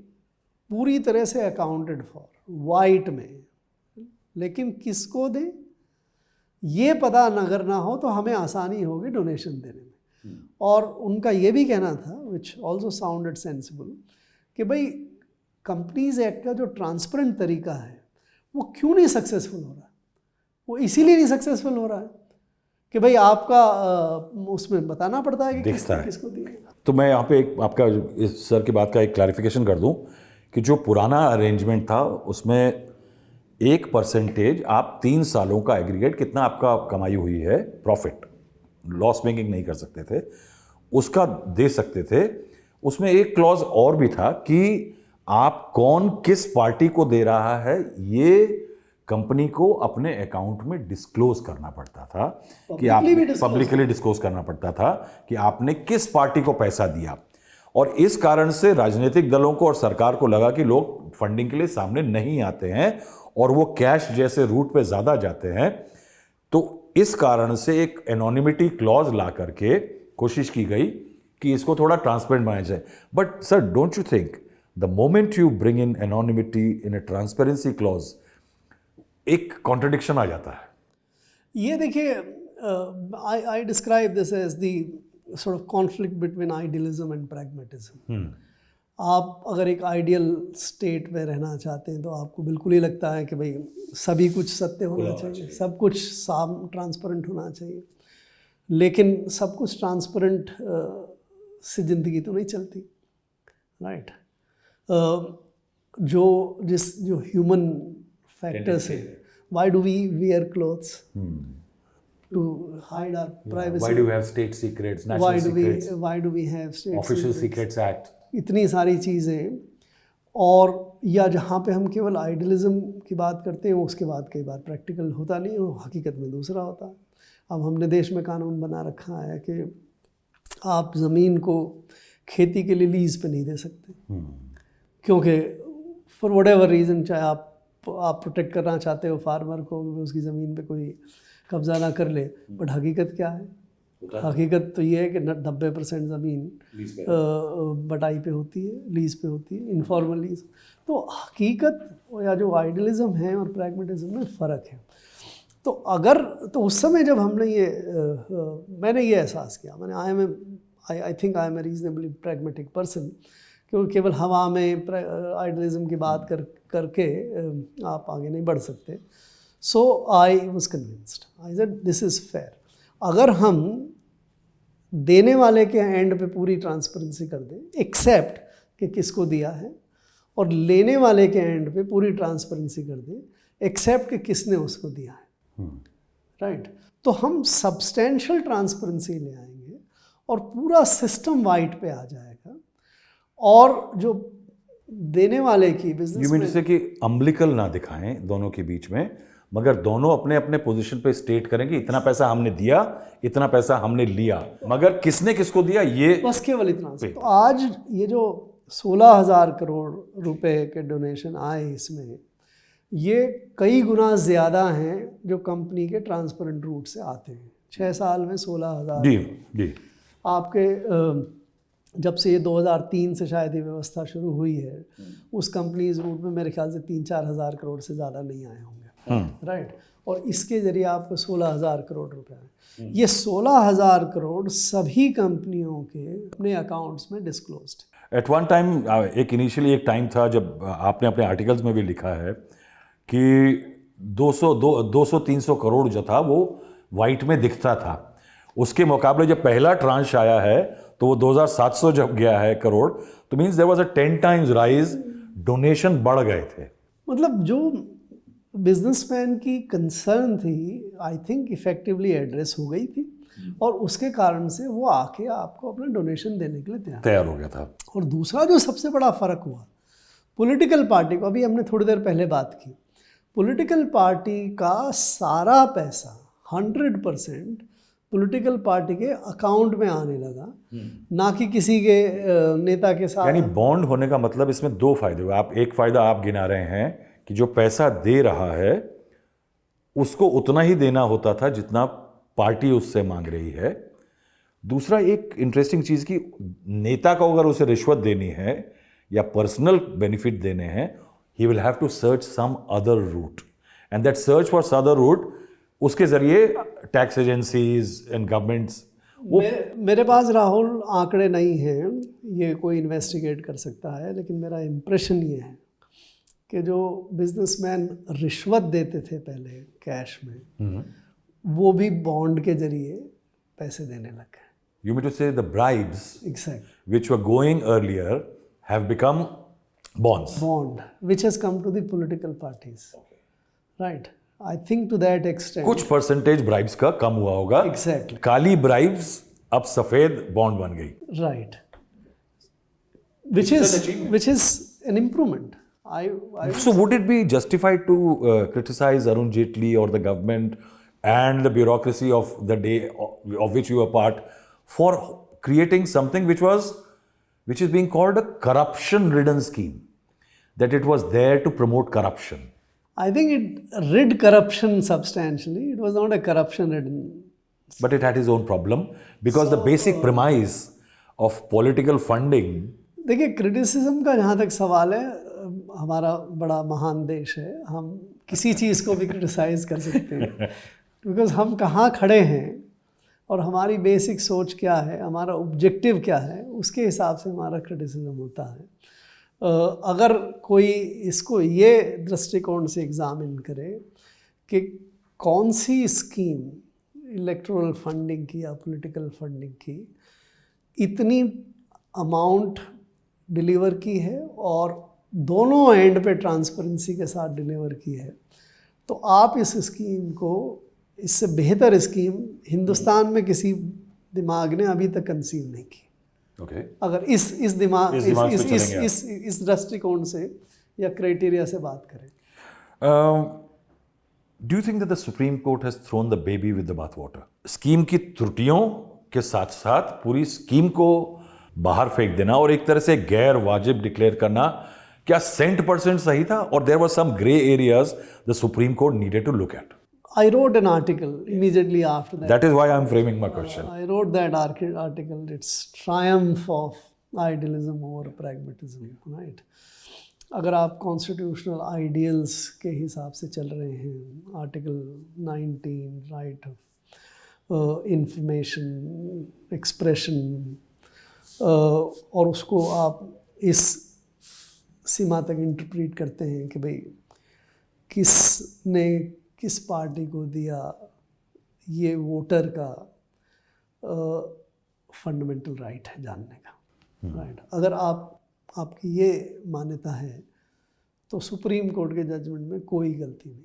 Speaker 2: पूरी तरह से अकाउंटेड फॉर, वाइट में, लेकिन किसको दें ये पता अगर ना हो तो हमें आसानी होगी डोनेशन देने में। और उनका ये भी कहना था, विच ऑल्सो साउंडेड सेंसिबल, कि भाई कंपनीज एक्ट का जो ट्रांसपेरेंट तरीका है वो क्यों नहीं सक्सेसफुल हो रहा है। वो इसीलिए नहीं सक्सेसफुल हो रहा है कि भाई आपका उसमें बताना पड़ता है कि किसको दिया।
Speaker 1: तो मैं यहाँ पे एक आपका इस सर की बात का एक क्लैरिफिकेशन कर दूं कि जो पुराना अरेंजमेंट था उसमें 1% आप 3 सालों का एग्रीगेट कितना आपका कमाई हुई है, प्रॉफिट, लॉस मेकिंग नहीं कर सकते थे, उसका दे सकते थे। उसमें एक क्लॉज और भी था कि आप कौन किस पार्टी को दे रहा है ये कंपनी को अपने अकाउंट में डिस्क्लोज करना पड़ता था, कि आप पब्लिकली डिस्क्लोज करना पड़ता था कि आपने किस पार्टी को पैसा दिया। और इस कारण से राजनीतिक दलों को और सरकार को लगा कि लोग फंडिंग के लिए सामने नहीं आते हैं और वो कैश जैसे रूट पे ज़्यादा जाते हैं। तो इस कारण से एक एनोनिमिटी क्लॉज ला करके कोशिश की गई कि इसको थोड़ा ट्रांसपेरेंट बनाया जाए। But sir, don't you think the moment you bring in anonymity in a transparency clause, एक कॉन्ट्रडिक्शन आ जाता है।
Speaker 2: ये देखिए, I describe this as the sort of conflict between idealism and pragmatism. आप अगर एक आइडियल स्टेट में रहना चाहते हैं तो आपको बिल्कुल ही लगता है कि भाई सभी कुछ सत्य होना चाहिए, सब कुछ साफ ट्रांसपेरेंट होना चाहिए, लेकिन सब कुछ ट्रांसपेरेंट से ज़िंदगी तो नहीं चलती, राइट। जो ह्यूमन फैक्टर्स है, why do we wear clothes to hide our privacy?
Speaker 1: Why do we have state secrets, national secrets?
Speaker 2: Why do we have state
Speaker 1: Official Secrets Act?
Speaker 2: इतनी सारी चीज़ें, और या जहाँ पे हम केवल आइडियलिज्म की बात करते हैं उसके बाद कई बार प्रैक्टिकल होता नहीं है, वो हकीकत में दूसरा होता है। अब हमने देश में कानून बना रखा है कि आप ज़मीन को खेती के लिए लीज़ पे नहीं दे सकते, क्योंकि फॉर वट एवर रीज़न, चाहे आप प्रोटेक्ट करना चाहते हो फार्मर को, उसकी ज़मीन पे कोई कब्जा ना कर ले, बट हकीकत क्या है? हकीकत तो ये है कि 90% ज़मीन बटाई पे होती है, लीज़ पे होती है, इनफॉर्मल लीज़। तो हकीकत या जो आइडियलिज्म है और प्रैग्मेटिज्म में फ़र्क है। तो अगर तो उस समय जब हमने ये मैंने ये एहसास किया, मैंने I think I am a reasonably pragmatic person, क्योंकि केवल हवा में आइडियलिज्म की बात करके आप आगे नहीं बढ़ सकते। So I was convinced, I said this is fair. अगर हम देने वाले के एंड पे पूरी ट्रांसपेरेंसी कर दें, एक्सेप्ट कि किसको दिया है, और लेने वाले के एंड पे पूरी ट्रांसपेरेंसी कर दें, एक्सेप्ट कि किसने उसको दिया है, राइट। तो हम सब्सटेंशियल ट्रांसपेरेंसी ले आएंगे और पूरा सिस्टम वाइट पे आ जाएगा। और जो देने वाले की बिजनेस
Speaker 1: यू मीन से कि अम्बिलिकल ना दिखाएं दोनों के बीच में, मगर दोनों अपने अपने पोजीशन पे स्टेट करें कि इतना पैसा हमने दिया, इतना पैसा हमने लिया, मगर किसने किसको दिया ये
Speaker 2: बस केवल इतना। तो आज ये जो 16,000 करोड़ रुपए के डोनेशन आए, इसमें ये कई गुना ज़्यादा हैं जो कंपनी के ट्रांसपेरेंट रूट से आते हैं। 6 साल में 16,000।
Speaker 1: जी जी।
Speaker 2: आपके जब से ये 2003 से शायद ये व्यवस्था शुरू हुई है, उस कंपनीज रूट में मेरे ख्याल से 3-4 हज़ार करोड़ से ज़्यादा नहीं आए होंगे, राइट। और इसके जरिए आपको 16,000 करोड़ रुपए आए। ये 16,000 करोड़ सभी कंपनियों के अपने अकाउंट्स में डिस्क्लोज्ड।
Speaker 1: एट वन टाइम, एक इनिशियली एक टाइम था जब आपने अपने आर्टिकल्स में भी लिखा है कि 200-300 करोड़ जो था वो वाइट में दिखता था। उसके मुकाबले जब पहला ट्रांश आया है तो वो 2,700 जब गया है करोड़, तो means there was a 10 times rise, donation बढ़ गए थे।
Speaker 2: मतलब जो बिजनेसमैन की कंसर्न थी, आई थिंक इफेक्टिवली एड्रेस हो गई थी, और उसके कारण से वो आके आपको अपना डोनेशन देने के लिए
Speaker 1: तैयार हो गया था।
Speaker 2: और दूसरा जो सबसे बड़ा फ़र्क हुआ, पॉलिटिकल पार्टी को, अभी हमने थोड़ी देर पहले बात की, पॉलिटिकल पार्टी का सारा पैसा 100% पॉलिटिकल पार्टी के अकाउंट में आने लगा, ना कि किसी के नेता के साथ।
Speaker 1: यानी बॉन्ड होने का मतलब इसमें दो फायदे हुए। आप एक फायदा आप गिना रहे हैं कि जो पैसा दे रहा है उसको उतना ही देना होता था जितना पार्टी उससे मांग रही है। दूसरा एक इंटरेस्टिंग चीज़ की, नेता को अगर उसे रिश्वत देनी है या पर्सनल बेनिफिट देने हैं, he will have to search some other route, and that search for other route, उसके जरिए टैक्स एजेंसीज एंड गवर्नमेंट्स।
Speaker 2: मेरे पास राहुल आंकड़े नहीं हैं, ये कोई इन्वेस्टिगेट कर सकता है, लेकिन मेरा इम्प्रेशन ये है कि जो बिजनेसमैन रिश्वत देते थे पहले कैश में, वो भी बॉन्ड के जरिए पैसे देने लग गए।
Speaker 1: You mean to say the bribes which were going earlier have become bonds,
Speaker 2: bond which has come to the political parties, right. I think to that extent
Speaker 1: कुछ परसेंटेज ब्राइब्स का कम हुआ होगा।
Speaker 2: एग्जैक्टली।
Speaker 1: काली ब्राइब्स अब सफेद bond बन गई,
Speaker 2: right, which is an improvement.
Speaker 1: So would it be justified to criticize Arun Jaitley or the government and the bureaucracy of the day of which you were part for creating something which is being called a corruption-ridden scheme, that it was there to promote corruption?
Speaker 2: I think it rid corruption substantially. It was not a corruption-ridden.
Speaker 1: But it had its own problem because the basic premise of political funding.
Speaker 2: देखिए, criticism का जहाँ तक सवाल है, हमारा बड़ा महान देश है, हम किसी चीज़ को भी क्रिटिसाइज कर सकते हैं, बिकॉज हम कहाँ खड़े हैं और हमारी बेसिक सोच क्या है, हमारा ऑब्जेक्टिव क्या है, उसके हिसाब से हमारा क्रिटिसिज्म होता है। अगर कोई इसको ये दृष्टिकोण से एग्ज़ामिन करे कि कौन सी स्कीम इलेक्टोरल फंडिंग की या पॉलिटिकल फंडिंग की इतनी अमाउंट डिलीवर की है और दोनों एंड पे ट्रांसपेरेंसी के साथ डिलीवर की है, तो आप इस स्कीम को, इससे बेहतर स्कीम हिंदुस्तान में किसी दिमाग ने अभी तक कंसीव नहीं की।
Speaker 1: Okay.
Speaker 2: अगर इस दृष्टिकोण से या क्राइटेरिया से बात करें।
Speaker 1: Do you think that the Supreme Court has thrown the baby with the bathwater? Scheme की त्रुटियों के साथ साथ पूरी स्कीम को बाहर फेंक देना और एक तरह से गैर वाजिब डिक्लेयर करना, क्या 100% सही था, और there were some grey areas the supreme court needed to look at?
Speaker 2: I wrote an article immediately after that.
Speaker 1: That is why I am framing my question.
Speaker 2: I wrote that article. It's triumph of idealism over pragmatism, right? अगर आप constitutional ideals के हिसाब से चल रहे हैं, article 19 right of information, expression, और उसको आप इस सीमा तक इंटरप्रेट करते हैं कि भाई किसने किस पार्टी को दिया, ये वोटर का फंडामेंटल राइट है जानने का, राइट। अगर आपकी ये मान्यता है तो सुप्रीम कोर्ट के जजमेंट में कोई गलती नहीं,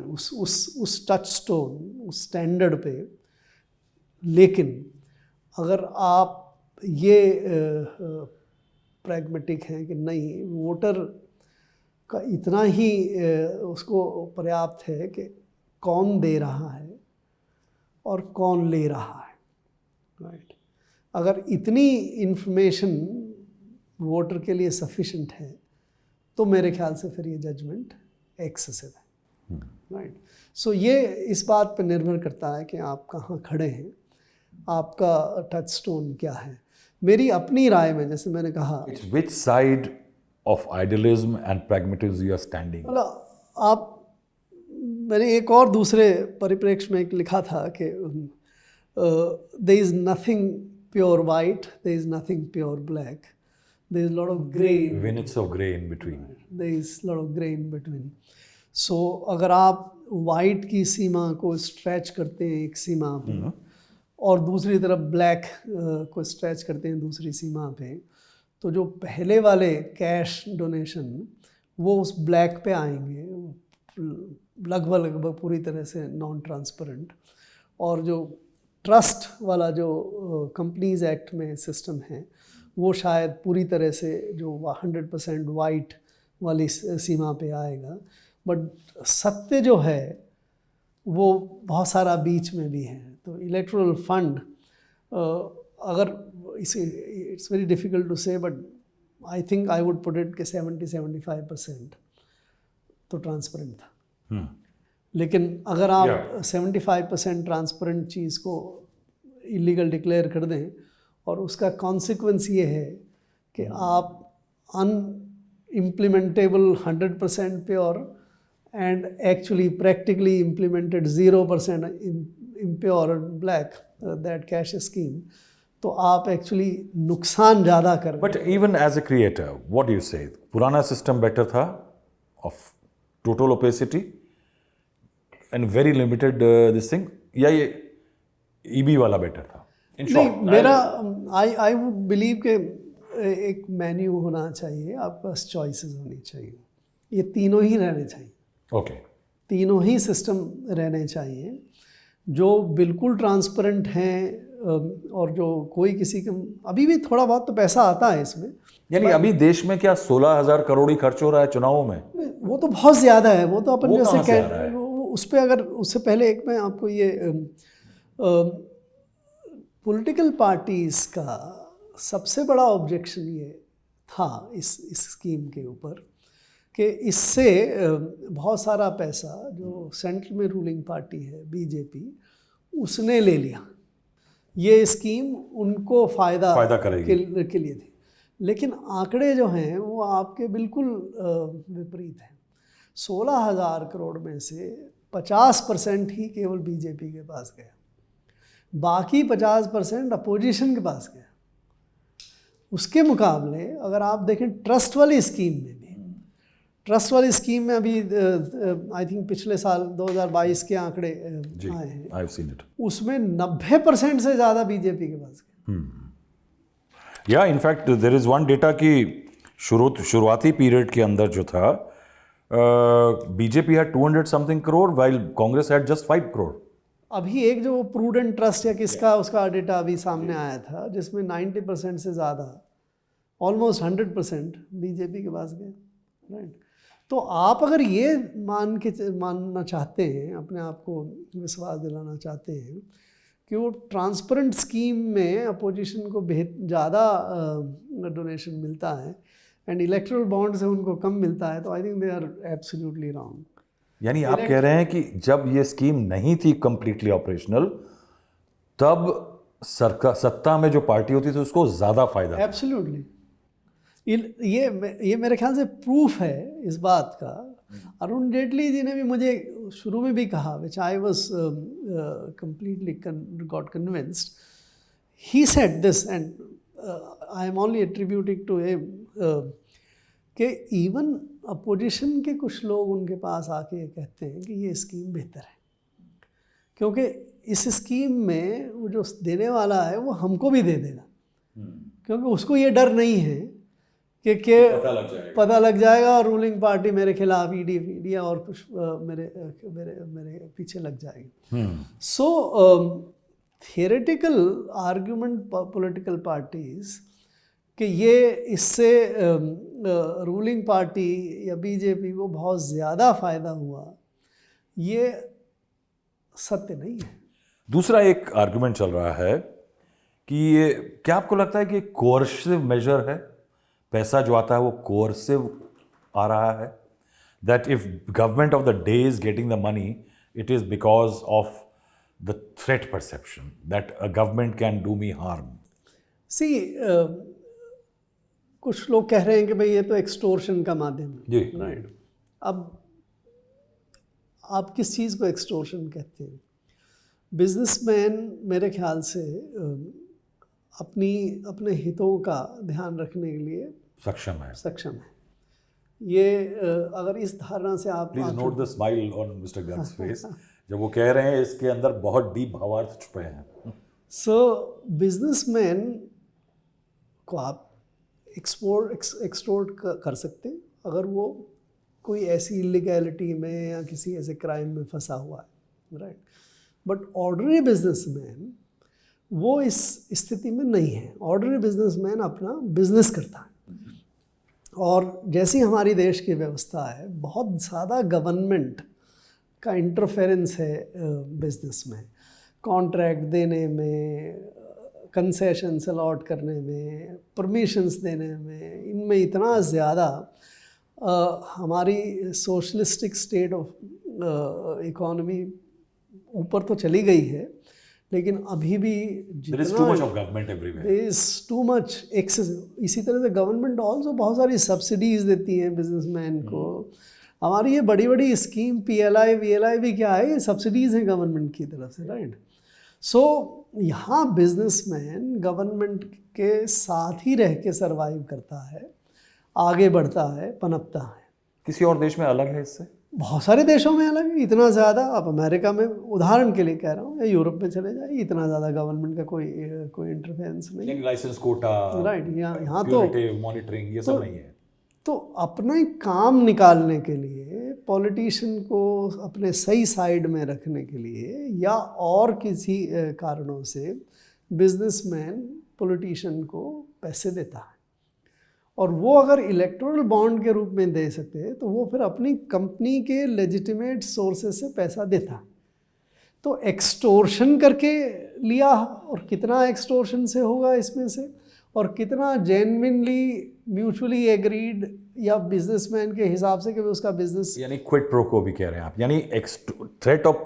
Speaker 2: उस टच स्टोन, उस स्टैंडर्ड पे। लेकिन अगर आप ये प्रैग्मेटिक हैं कि नहीं, वोटर का इतना ही उसको पर्याप्त है कि कौन दे रहा है और कौन ले रहा है, राइट। अगर इतनी इंफॉर्मेशन वोटर के लिए सफिशिएंट है तो मेरे ख्याल से फिर ये जजमेंट एक्सेसिव है, राइट। सो ये इस बात पर निर्भर करता है कि आप कहाँ खड़े हैं, आपका टच स्टोन क्या है। मेरी अपनी राय में, जैसे मैंने कहा,
Speaker 1: It's which side of idealism and pragmatism you are standing?
Speaker 2: मतलब मैंने एक और दूसरे परिप्रेक्ष्य में एक लिखा था कि there is nothing pure white, there is nothing pure black, there is a lot of gray,
Speaker 1: Minutes of gray in between.
Speaker 2: there is a lot of gray in between. So अगर आप वाइट की सीमा को stretch करते हैं एक सीमा पे और दूसरी तरफ ब्लैक को स्ट्रेच करते हैं दूसरी सीमा पे, तो जो पहले वाले कैश डोनेशन वो उस ब्लैक पे आएंगे, लगभग पूरी तरह से नॉन ट्रांसपेरेंट। और जो ट्रस्ट वाला जो कंपनीज एक्ट में सिस्टम है वो शायद पूरी तरह से जो 100% वाइट वाली सीमा पे आएगा। बट सत्य जो है वो बहुत सारा बीच में भी है। तो इलेक्टोरल फंड, अगर इसे, इट्स वेरी डिफ़िकल्ट टू से, but I think I would put it के 70-75% तो ट्रांसपेरेंट था। लेकिन अगर आप 75% ट्रांसपेरेंट चीज़ को इलीगल डिक्लेयर कर दें और उसका कॉन्सिक्वेंस ये है कि आप अनइम्प्लीमेंटेबल 100% pure and actually practically implemented 0% impure black that cash scheme, तो आप एक्चुअली नुकसान ज़्यादा कर रहे हैं।
Speaker 1: But even as a creator, what do you say? पुराना सिस्टम बेटर था of total opacity and very limited this thing, या ये EB वाला बेटर था? In short,
Speaker 2: नहीं, मेरा आई वुड बिलीव कि एक मेन्यू होना चाहिए, आपके पास चॉइसेस होनी चाहिए, ये तीनों ही रहने चाहिए।
Speaker 1: Okay.
Speaker 2: तीनों ही सिस्टम रहने चाहिए जो बिल्कुल ट्रांसपेरेंट हैं और जो कोई किसी के, अभी भी थोड़ा बहुत तो पैसा आता है इसमें।
Speaker 1: यानी अभी देश में क्या 16,000 करोड़ ही खर्च हो रहा है चुनावों में?
Speaker 2: वो तो बहुत ज़्यादा है, वो तो अपन
Speaker 1: वो
Speaker 2: जैसे
Speaker 1: कहाँ से आ रहा है?
Speaker 2: उस पर अगर उससे पहले एक मैं आपको ये पॉलिटिकल पार्टीज़ का सबसे बड़ा ऑब्जेक्शन ये था इस स्कीम के ऊपर कि इससे बहुत सारा पैसा जो सेंट्रल में रूलिंग पार्टी है बीजेपी, उसने ले लिया। ये स्कीम उनको फ़ायदा
Speaker 1: करेगी
Speaker 2: के लिए थी। लेकिन आंकड़े जो हैं वो आपके बिल्कुल विपरीत हैं। 16,000 करोड़ में से 50% ही केवल बीजेपी के पास गया, बाकी 50% अपोजिशन के पास गया। उसके मुकाबले अगर आप देखें ट्रस्ट वाली स्कीम में, ट्रस्ट वाली स्कीम में अभी आई थिंक पिछले साल 2022 के आंकड़े आए हैं,
Speaker 1: I've seen it.
Speaker 2: उसमें 90% से ज़्यादा बीजेपी के पास गए।
Speaker 1: या in fact there is one data कि शुरुआती पीरियड के अंदर जो था BJP had 200 something crore while Congress had just 5 crore.
Speaker 2: अभी एक जो प्रूडेंट ट्रस्ट या किसका उसका डेटा अभी सामने आया था जिसमें 90% से ज़्यादा, ऑलमोस्ट 100% बीजेपी के पास गए, राइट। तो आप अगर ये मानना चाहते हैं, अपने आप को विश्वास दिलाना चाहते हैं कि वो ट्रांसपेरेंट स्कीम में अपोजिशन को ज़्यादा डोनेशन मिलता है एंड इलेक्टोरल बॉन्ड से उनको कम मिलता है, तो I think they are absolutely wrong.
Speaker 1: यानी आप कह रहे हैं कि जब ये स्कीम नहीं थी कंप्लीटली ऑपरेशनल, तब सरकार सत्ता में जो पार्टी होती थी उसको ज़्यादा फायदा।
Speaker 2: एब्सोल्युटली, ये मेरे ख्याल से प्रूफ है इस बात का। अरुण जेटली जी ने भी मुझे शुरू में भी कहा, which I was completely got convinced, he said this and I am only attributing to him कि इवन अपोजिशन के कुछ लोग उनके पास आके ये कहते हैं कि ये स्कीम बेहतर है, क्योंकि इस स्कीम में वो जो देने वाला है वो हमको भी दे देगा, क्योंकि उसको ये डर नहीं है कि पता लग जाएगा और रूलिंग पार्टी मेरे खिलाफ ईडी और कुछ मेरे मेरे मेरे पीछे लग जाएगी। सो थियोरेटिकल आर्ग्यूमेंट पॉलिटिकल पार्टीज कि ये इससे रूलिंग पार्टी या बीजेपी को बहुत ज़्यादा फ़ायदा हुआ, ये सत्य नहीं है।
Speaker 1: दूसरा एक आर्गुमेंट चल रहा है कि ये, क्या आपको लगता है कि कोर्सिव मेजर है? पैसा जो आता है वो कोर्सिव आ रहा है? That if government of the day is getting the money, it is because of the threat perception that a government can do me harm.
Speaker 2: See कुछ लोग कह रहे हैं कि भाई ये तो एक्सटोर्शन का माध्यम है,
Speaker 1: जी,
Speaker 2: राइट। अब आप किस चीज़ को एक्सटोर्शन कहते हैं? बिजनेसमैन मेरे ख्याल से अपने हितों का ध्यान रखने के लिए
Speaker 1: सक्षम है।
Speaker 2: ये अगर इस धारणा से आप
Speaker 1: please note the smile on mister Garg's face जब वो कह रहे हैं, इसके अंदर बहुत डीप भावार्थ छुपे हैं।
Speaker 2: सो बिजनेसमैन को आप एक्सटोर्ट कर सकते हैं अगर वो कोई ऐसी इलीगैलिटी में या किसी ऐसे क्राइम में फंसा हुआ है, राइट। बट ऑर्डिनरी बिजनेसमैन वो इस स्थिति में नहीं है। ऑर्डिनरी बिजनेसमैन अपना बिजनेस करता है, और जैसी हमारी देश की व्यवस्था है, बहुत ज़्यादा गवर्नमेंट का इंटरफेरेंस है बिजनेस में, कॉन्ट्रैक्ट देने में, कंसेशंस अलॉट करने में, परमिशंस देने में, इनमें इतना ज़्यादा हमारी सोशलिस्टिक स्टेट ऑफ इकोनॉमी ऊपर तो चली गई है, लेकिन अभी भी
Speaker 1: There is too much of government everywhere.
Speaker 2: there is too much excessive। इसी तरह से गवर्नमेंट ऑल्सो बहुत सारी सब्सिडीज़ देती हैं बिजनेसमैन को। हमारी ये बड़ी बड़ी स्कीम PLI VLI भी क्या है, ये सब्सिडीज़ हैं गवर्नमेंट की तरफ से, राइट। सो यहाँ बिजनेसमैन गवर्नमेंट के साथ ही रह के सर्वाइव करता है, आगे बढ़ता है, पनपता है।
Speaker 1: किसी और देश में अलग है इससे?
Speaker 2: बहुत सारे देशों में अलग है, इतना ज़्यादा। आप अमेरिका में उदाहरण के लिए कह रहा हूँ, या यूरोप में चले जाए, इतना ज़्यादा गवर्नमेंट का कोई इंटरफेरेंस नहीं,
Speaker 1: लाइसेंस कोटा,
Speaker 2: राइट। यहाँ तो
Speaker 1: मॉनिटरिंग ये सब नहीं है।
Speaker 2: तो अपना काम निकालने के लिए, पॉलिटिशियन को अपने सही साइड में रखने के लिए, या और किसी कारणों से बिजनेसमैन पॉलिटिशियन को पैसे देता है, और वो अगर इलेक्टोरल बॉन्ड के रूप में दे सकते हैं तो वो फिर अपनी कंपनी के लेजिटिमेट सोर्सेज से पैसा देता है। तो एक्सटोर्शन करके लिया, और कितना एक्सटोर्शन से होगा इसमें से, और कितना जेन्युइनली म्यूचुअली एग्रीड या बिजनेसमैन के हिसाब से कि उसका बिजनेस,
Speaker 1: यानी क्विड प्रो को भी कह रहे हैं आप, यानी थ्रेट ऑफ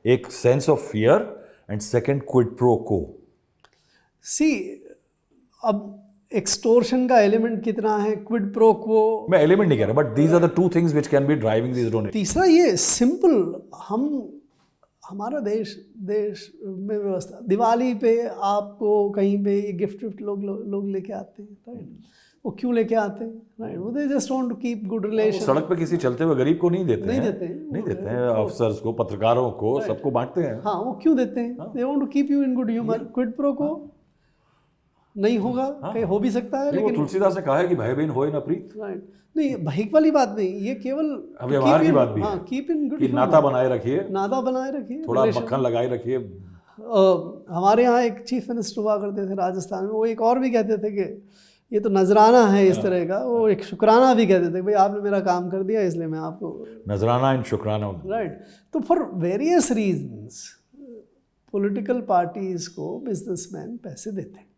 Speaker 1: एक sense of fear and second Kwid pro को।
Speaker 2: सी अब एक्सटोर्शन का एलिमेंट कितना है, क्विड प्रो को
Speaker 1: मैं एलिमेंट नहीं कह रहा, but these are the two things which can be driving this donation.
Speaker 2: तीसरा ये सिंपल, हमारा देश में व्यवस्था, दिवाली पे आपको कहीं पे ये गिफ्ट लोग लेके आते हैं, राइट। वो क्यों लेके आते हैं, राइट? वो they just want to keep good relation.
Speaker 1: सड़क पे किसी चलते हुए गरीब को नहीं देते
Speaker 2: नहीं
Speaker 1: हैं, देते हैं अफसर्स को, पत्रकारों को, सबको बांटते हैं।
Speaker 2: हाँ, वो क्यों देते हैं? They want to keep you in good humour. Quid pro को नहीं होगा, कहीं हो भी सकता है, लेकिन
Speaker 1: तुलसीदास ने कहा है कि भाई बहन होए ना प्रीत,
Speaker 2: राइट। नहीं, भहिक वाली बात नहीं, ये केवल
Speaker 1: व्यवहार की बात भी है।
Speaker 2: कीप इन गुड,
Speaker 1: नाता बनाए रखिए,
Speaker 2: थोड़ा
Speaker 1: मक्खन लगाए रखिए।
Speaker 2: हमारे यहाँ एक चीफ मिनिस्टर हुआ करते थे राजस्थान में, वो एक और भी कहते थे कि ये तो नजराना है इस तरह का, वो एक शुक्राना भी कहते थे, भाई आपने मेरा काम कर दिया इसलिए मैं आपको
Speaker 1: नजराना एंड शुक्राना,
Speaker 2: राइट। तो for various reasons political parties को बिजनेसमैन पैसे देते हैं।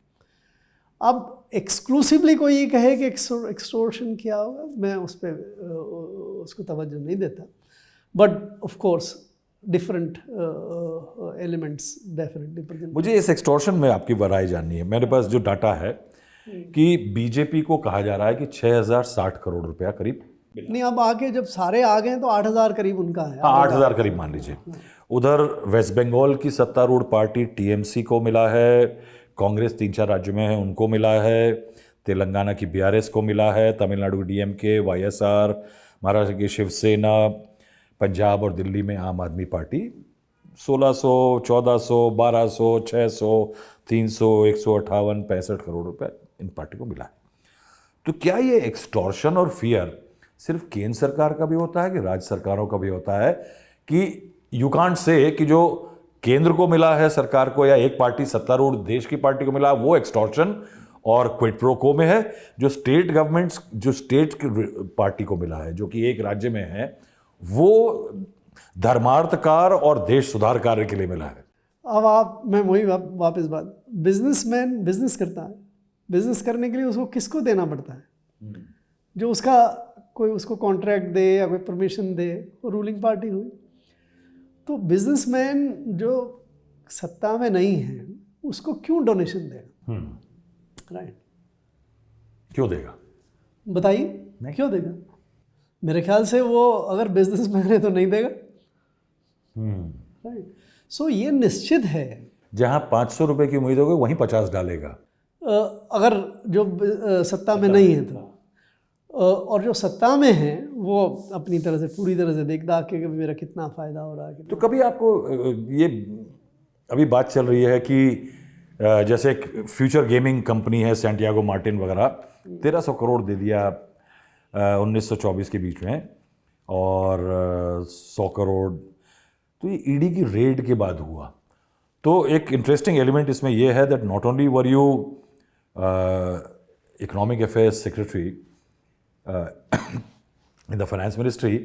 Speaker 2: अब एक्सक्लूसिवली कोई ये कहे कि एक्सटोर्शन किया होगा, मैं उसको तवज्जो नहीं देता, but of course different elements definitely present.
Speaker 1: मुझे इस एक्सटोर्शन में आपकी राय जाननी है। मेरे पास जो डाटा है कि बीजेपी को कहा जा रहा है कि 6060 करोड़ रुपया करीब,
Speaker 2: नहीं अब आके जब सारे आ गए तो 8000 करीब उनका है।
Speaker 1: हाँ, 8000 करीब मान लीजिए। उधर वेस्ट बंगाल की सत्तारूढ़ पार्टी TMC को मिला है, कांग्रेस 3-4 राज्यों में है उनको मिला है, तेलंगाना की BRS को मिला है, तमिलनाडु की DMK, YSR, महाराष्ट्र की शिवसेना, पंजाब और दिल्ली में आम आदमी पार्टी 1600, 1400, 1200, 600, 300, 158, 65 करोड़ रुपए इन पार्टी को मिला है। तो क्या ये एक्सटॉर्शन और फियर सिर्फ केंद्र सरकार का भी होता है कि राज्य सरकारों का भी होता है, कि यू कांट से कि जो केंद्र को मिला है सरकार को या एक पार्टी सत्तारूढ़ देश की पार्टी को मिला वो एक्सटॉर्शन और क्विड प्रो को में है, जो स्टेट गवर्नमेंट्स जो स्टेट की पार्टी को मिला है जो कि एक राज्य में है वो धर्मार्थ कार्य और देश सुधार कार्य के लिए मिला है।
Speaker 2: अब मैं वही वापस बात, बिजनेसमैन बिजनेस करता है, बिजनेस करने के लिए उसको किसको देना पड़ता है? जो उसका कोई उसको कॉन्ट्रैक्ट दे या कोई परमिशन दे, वो रूलिंग पार्टी हुई। तो बिजनेसमैन जो सत्ता में नहीं है उसको क्यों डोनेशन देगा? राइट,
Speaker 1: क्यों देगा
Speaker 2: बताइए, क्यों देगा? मेरे ख्याल से वो अगर बिजनेसमैन है तो नहीं देगा। राइट, सो ये निश्चित है,
Speaker 1: जहां 500 रुपए की उम्मीद होगी वहीं 50 डालेगा
Speaker 2: अगर जो सत्ता में नहीं है तो। और जो सत्ता में है वो अपनी तरह से पूरी तरह से देख दाख के मेरा कितना फ़ायदा हो रहा है।
Speaker 1: तो कभी आपको ये अभी बात चल रही है कि जैसे एक फ्यूचर गेमिंग कंपनी है सैंटियागो मार्टिन वगैरह, 1300 करोड़ दे दिया 1924 के बीच में, और 100 करोड़ तो ये ईडी की रेड के बाद हुआ। तो एक इंटरेस्टिंग एलिमेंट इसमें यह है that not only were you economic affairs secretary in the finance ministry,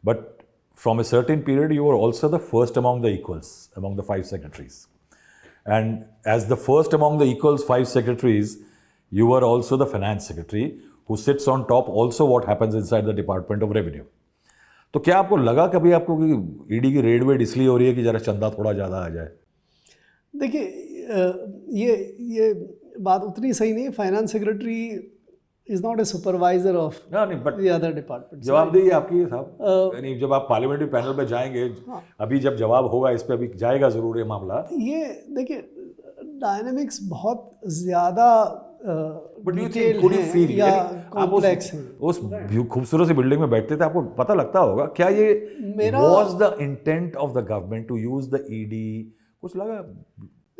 Speaker 1: but from a certain period you were also the first among the equals among the 5 secretaries, and as the first among the equals 5 secretaries you were also the finance secretary who sits on top also what happens inside the Department of Revenue. तो क्या आपको लगा कभी आपको कि ED की red वेड इसलिए हो रही है कि जरा चंदा थोड़ा ज़्यादा आ जाए?
Speaker 2: देखिए ये बात उतनी सही नहीं है। Finance secretary is not a supervisor of the other department.
Speaker 1: जवाबदेही आपकी है साहब, यानी जब आप पार्लियामेंट्री पैनल पे जाएंगे, अभी जब जवाब होगा इस पे, अभी जाएगा जरूर ये मामला।
Speaker 2: ये देखिए डायनेमिक्स बहुत ज़्यादा डिटेल है या कॉम्प्लेक्स है।
Speaker 1: उस खूबसूरत सी बिल्डिंग में बैठते थे, आपको पता लगता होगा क्या ये was the intent of the government to use the ED? कुछ लगा?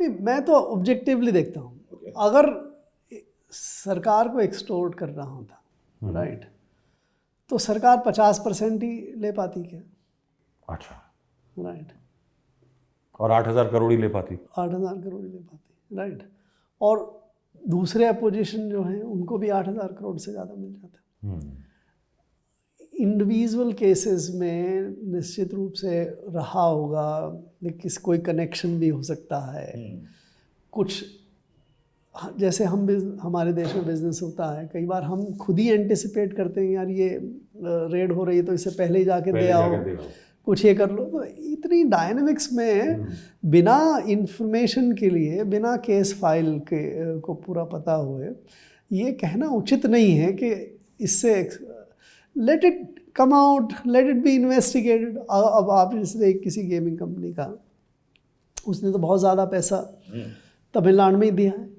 Speaker 2: नहीं, मैं तो ऑब्जेक्टिवली देखता हूँ। अगर सरकार को एक्सटोर्ट कर रहा होता, राइट, तो सरकार 50% ही ले पाती क्या?
Speaker 1: अच्छा,
Speaker 2: राइट,
Speaker 1: और 8000 करोड़ ही ले पाती?
Speaker 2: 8000 करोड़ ही ले पाती, राइट। और दूसरे अपोजिशन जो हैं उनको भी 8000 करोड़ से ज़्यादा मिल जाता। इंडिविजुअल केसेस में निश्चित रूप से रहा होगा, लेकिन कोई कनेक्शन भी हो सकता है। कुछ जैसे हमारे देश में बिजनेस होता है, कई बार हम खुद ही एंटिसिपेट करते हैं यार ये रेड हो रही है तो इससे पहले ही जाके दे आओ, कुछ ये कर लो। तो इतनी डायनेमिक्स में बिना इंफॉर्मेशन के लिए, बिना केस फाइल के को पूरा पता हुए ये कहना उचित नहीं है कि इससे let it come out, let it be investigated. अब आप जैसे किसी गेमिंग कंपनी का, उसने तो बहुत ज़्यादा पैसा तमिलनाडु में ही दिया है,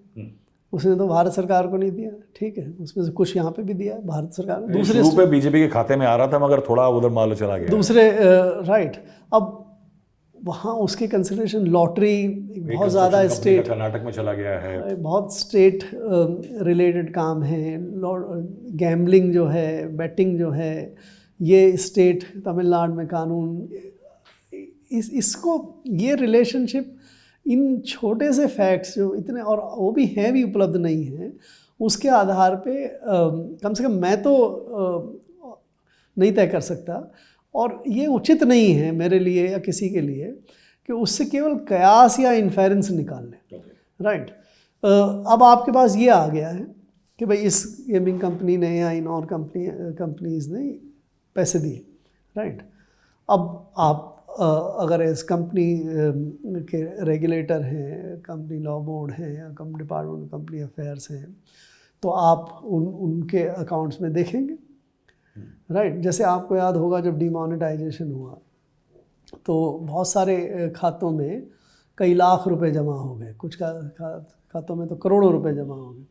Speaker 2: उसने तो भारत सरकार को नहीं दिया, ठीक है, उसमें से कुछ यहाँ पे भी दिया है भारत सरकार ने। दूसरे
Speaker 1: पे बीजेपी के खाते में आ रहा था मगर थोड़ा उधर माल चला गया
Speaker 2: दूसरे, राइट। अब वहाँ उसकी कंसिडरेशन लॉटरी बहुत ज़्यादा स्टेट,
Speaker 1: कर्नाटक में चला गया है,
Speaker 2: बहुत स्टेट रिलेटेड काम है। गैम्बलिंग जो है, बेटिंग जो है, ये स्टेट तमिलनाडु में कानून, इसको ये रिलेशनशिप, इन छोटे से फैक्ट्स जो इतने, और वो भी हैं भी उपलब्ध नहीं हैं, उसके आधार पे कम से कम मैं तो नहीं तय कर सकता। और ये उचित नहीं है मेरे लिए या किसी के लिए कि उससे केवल कयास या इन्फेरेंस निकाल लें, राइट। अब आपके पास ये आ गया है कि भाई इस गेमिंग कंपनी ने या इन और कंपनीज ने पैसे दिए, राइट। अब आप अगर इस कंपनी के रेगुलेटर हैं, कंपनी लॉ बोर्ड हैं या डिपार्टमेंट ऑफ कंपनी अफेयर्स हैं, तो आप उनके अकाउंट्स में देखेंगे, राइट। जैसे आपको याद होगा जब डिमोनेटाइजेशन हुआ तो बहुत सारे खातों में कई लाख रुपए जमा हो गए, कुछ खातों में तो करोड़ों रुपए जमा हो गए।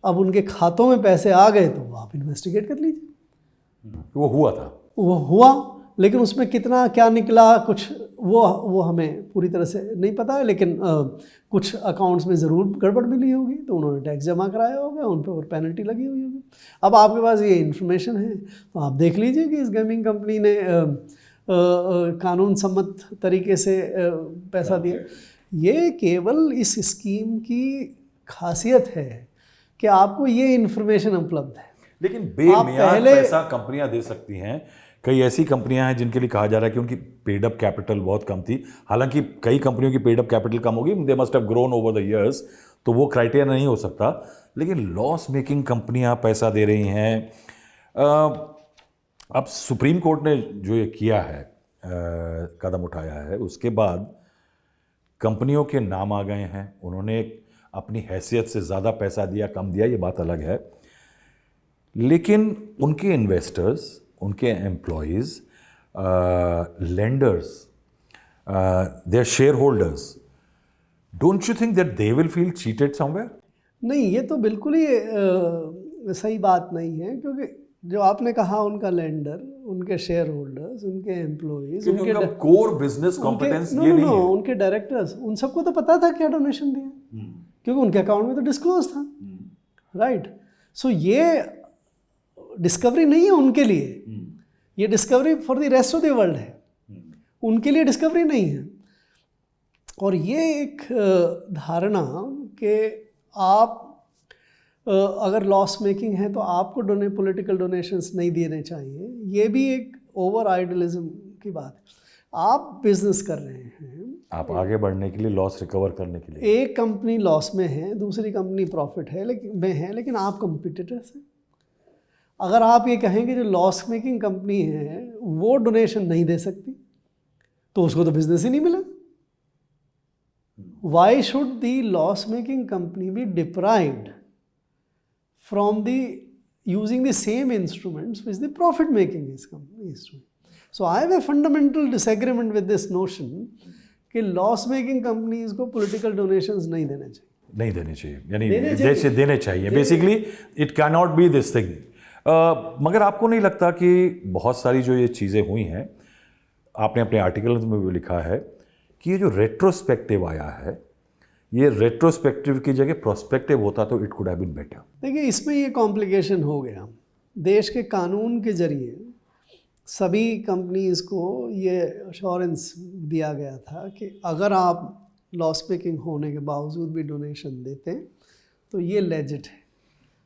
Speaker 2: अब उनके खातों में पैसे आ गए तो आप इन्वेस्टिगेट कर लीजिए।
Speaker 1: वो हुआ था,
Speaker 2: वो हुआ, लेकिन उसमें कितना क्या निकला कुछ वो हमें पूरी तरह से नहीं पता है, लेकिन कुछ अकाउंट्स में ज़रूर गड़बड़ मिली होगी, तो उन्होंने टैक्स जमा कराया होगा, उन पर पेनल्टी लगी हुई होगी। अब आपके पास ये इन्फॉर्मेशन है तो आप देख लीजिए कि इस गेमिंग कंपनी ने कानून सम्मत तरीके से पैसा दिया। ये केवल इस स्कीम की खासियत है कि आपको ये इन्फॉर्मेशन उपलब्ध है।
Speaker 1: लेकिन बेमियाद पैसा कंपनियां दे सकती हैं। कई ऐसी कंपनियां हैं जिनके लिए कहा जा रहा है कि उनकी पेड अप कैपिटल बहुत कम थी। हालांकि कई कंपनियों की पेड अप कैपिटल कम होगी, they must have grown over the years, तो वो क्राइटेरिया नहीं हो सकता। लेकिन लॉस मेकिंग कंपनियां पैसा दे रही हैं। अब सुप्रीम कोर्ट ने जो ये किया है, कदम उठाया है, उसके बाद कंपनियों के नाम आ गए हैं। उन्होंने अपनी हैसियत से ज़्यादा पैसा दिया कम दिया ये बात अलग है, लेकिन उनके इन्वेस्टर्स, उनके employees, lenders, their share holders, don't you think that they will feel cheated somewhere?
Speaker 2: नहीं, ये तो बिल्कुल ही सही बात नहीं है, क्योंकि जो आपने कहा उनका लेंडर, उनके शेयर होल्डर्स, उनके एम्प्लॉयज़,
Speaker 1: उनका कोर बिजनेस कॉम्पिटेंस ये नहीं है।
Speaker 2: उनके डायरेक्टर्स, उन सबको तो पता था क्या डोनेशन दिया, क्योंकि उनके अकाउंट में तो डिस्क्लोज था, राइट। सो ये डिस्कवरी नहीं है उनके लिए, ये discovery for the rest of the world है, उनके लिए डिस्कवरी नहीं है। और ये एक धारणा कि आप अगर लॉस मेकिंग है तो आपको पॉलिटिकल डोनेशंस नहीं देने चाहिए, ये भी एक ओवर आइडलिज्म की बात है। आप बिजनेस कर रहे हैं,
Speaker 1: आप आगे बढ़ने के लिए, लॉस रिकवर करने के लिए।
Speaker 2: एक कंपनी लॉस में है, दूसरी कंपनी प्रॉफिट है लेकिन आप कंपटीटर्स हैं। अगर आप ये कहेंगे जो लॉस मेकिंग कंपनी है वो डोनेशन नहीं दे सकती, तो उसको तो बिजनेस ही नहीं मिला। Why should the loss making company B deprived from the using the same instruments which the profit making is instrument? So I have a fundamental disagreement with this notion कि loss making companies को political donations नहीं देने चाहिए।
Speaker 1: नहीं देने चाहिए, यानी देने चाहिए। Basically it can not be this thing. मगर आपको नहीं लगता कि बहुत सारी जो ये चीज़ें हुई हैं, आपने अपने आर्टिकल में भी लिखा है कि ये जो रेट्रोस्पेक्टिव आया है, ये रेट्रोस्पेक्टिव की जगह प्रोस्पेक्टिव होता तो it could have been better.
Speaker 2: देखिए, इसमें ये कॉम्प्लिकेशन हो गया। देश के कानून के जरिए सभी कंपनीज़ को ये अश्योरेंस दिया गया था कि अगर आप लॉस मेकिंग होने के बावजूद भी डोनेशन देते हैं तो ये लेजिट है,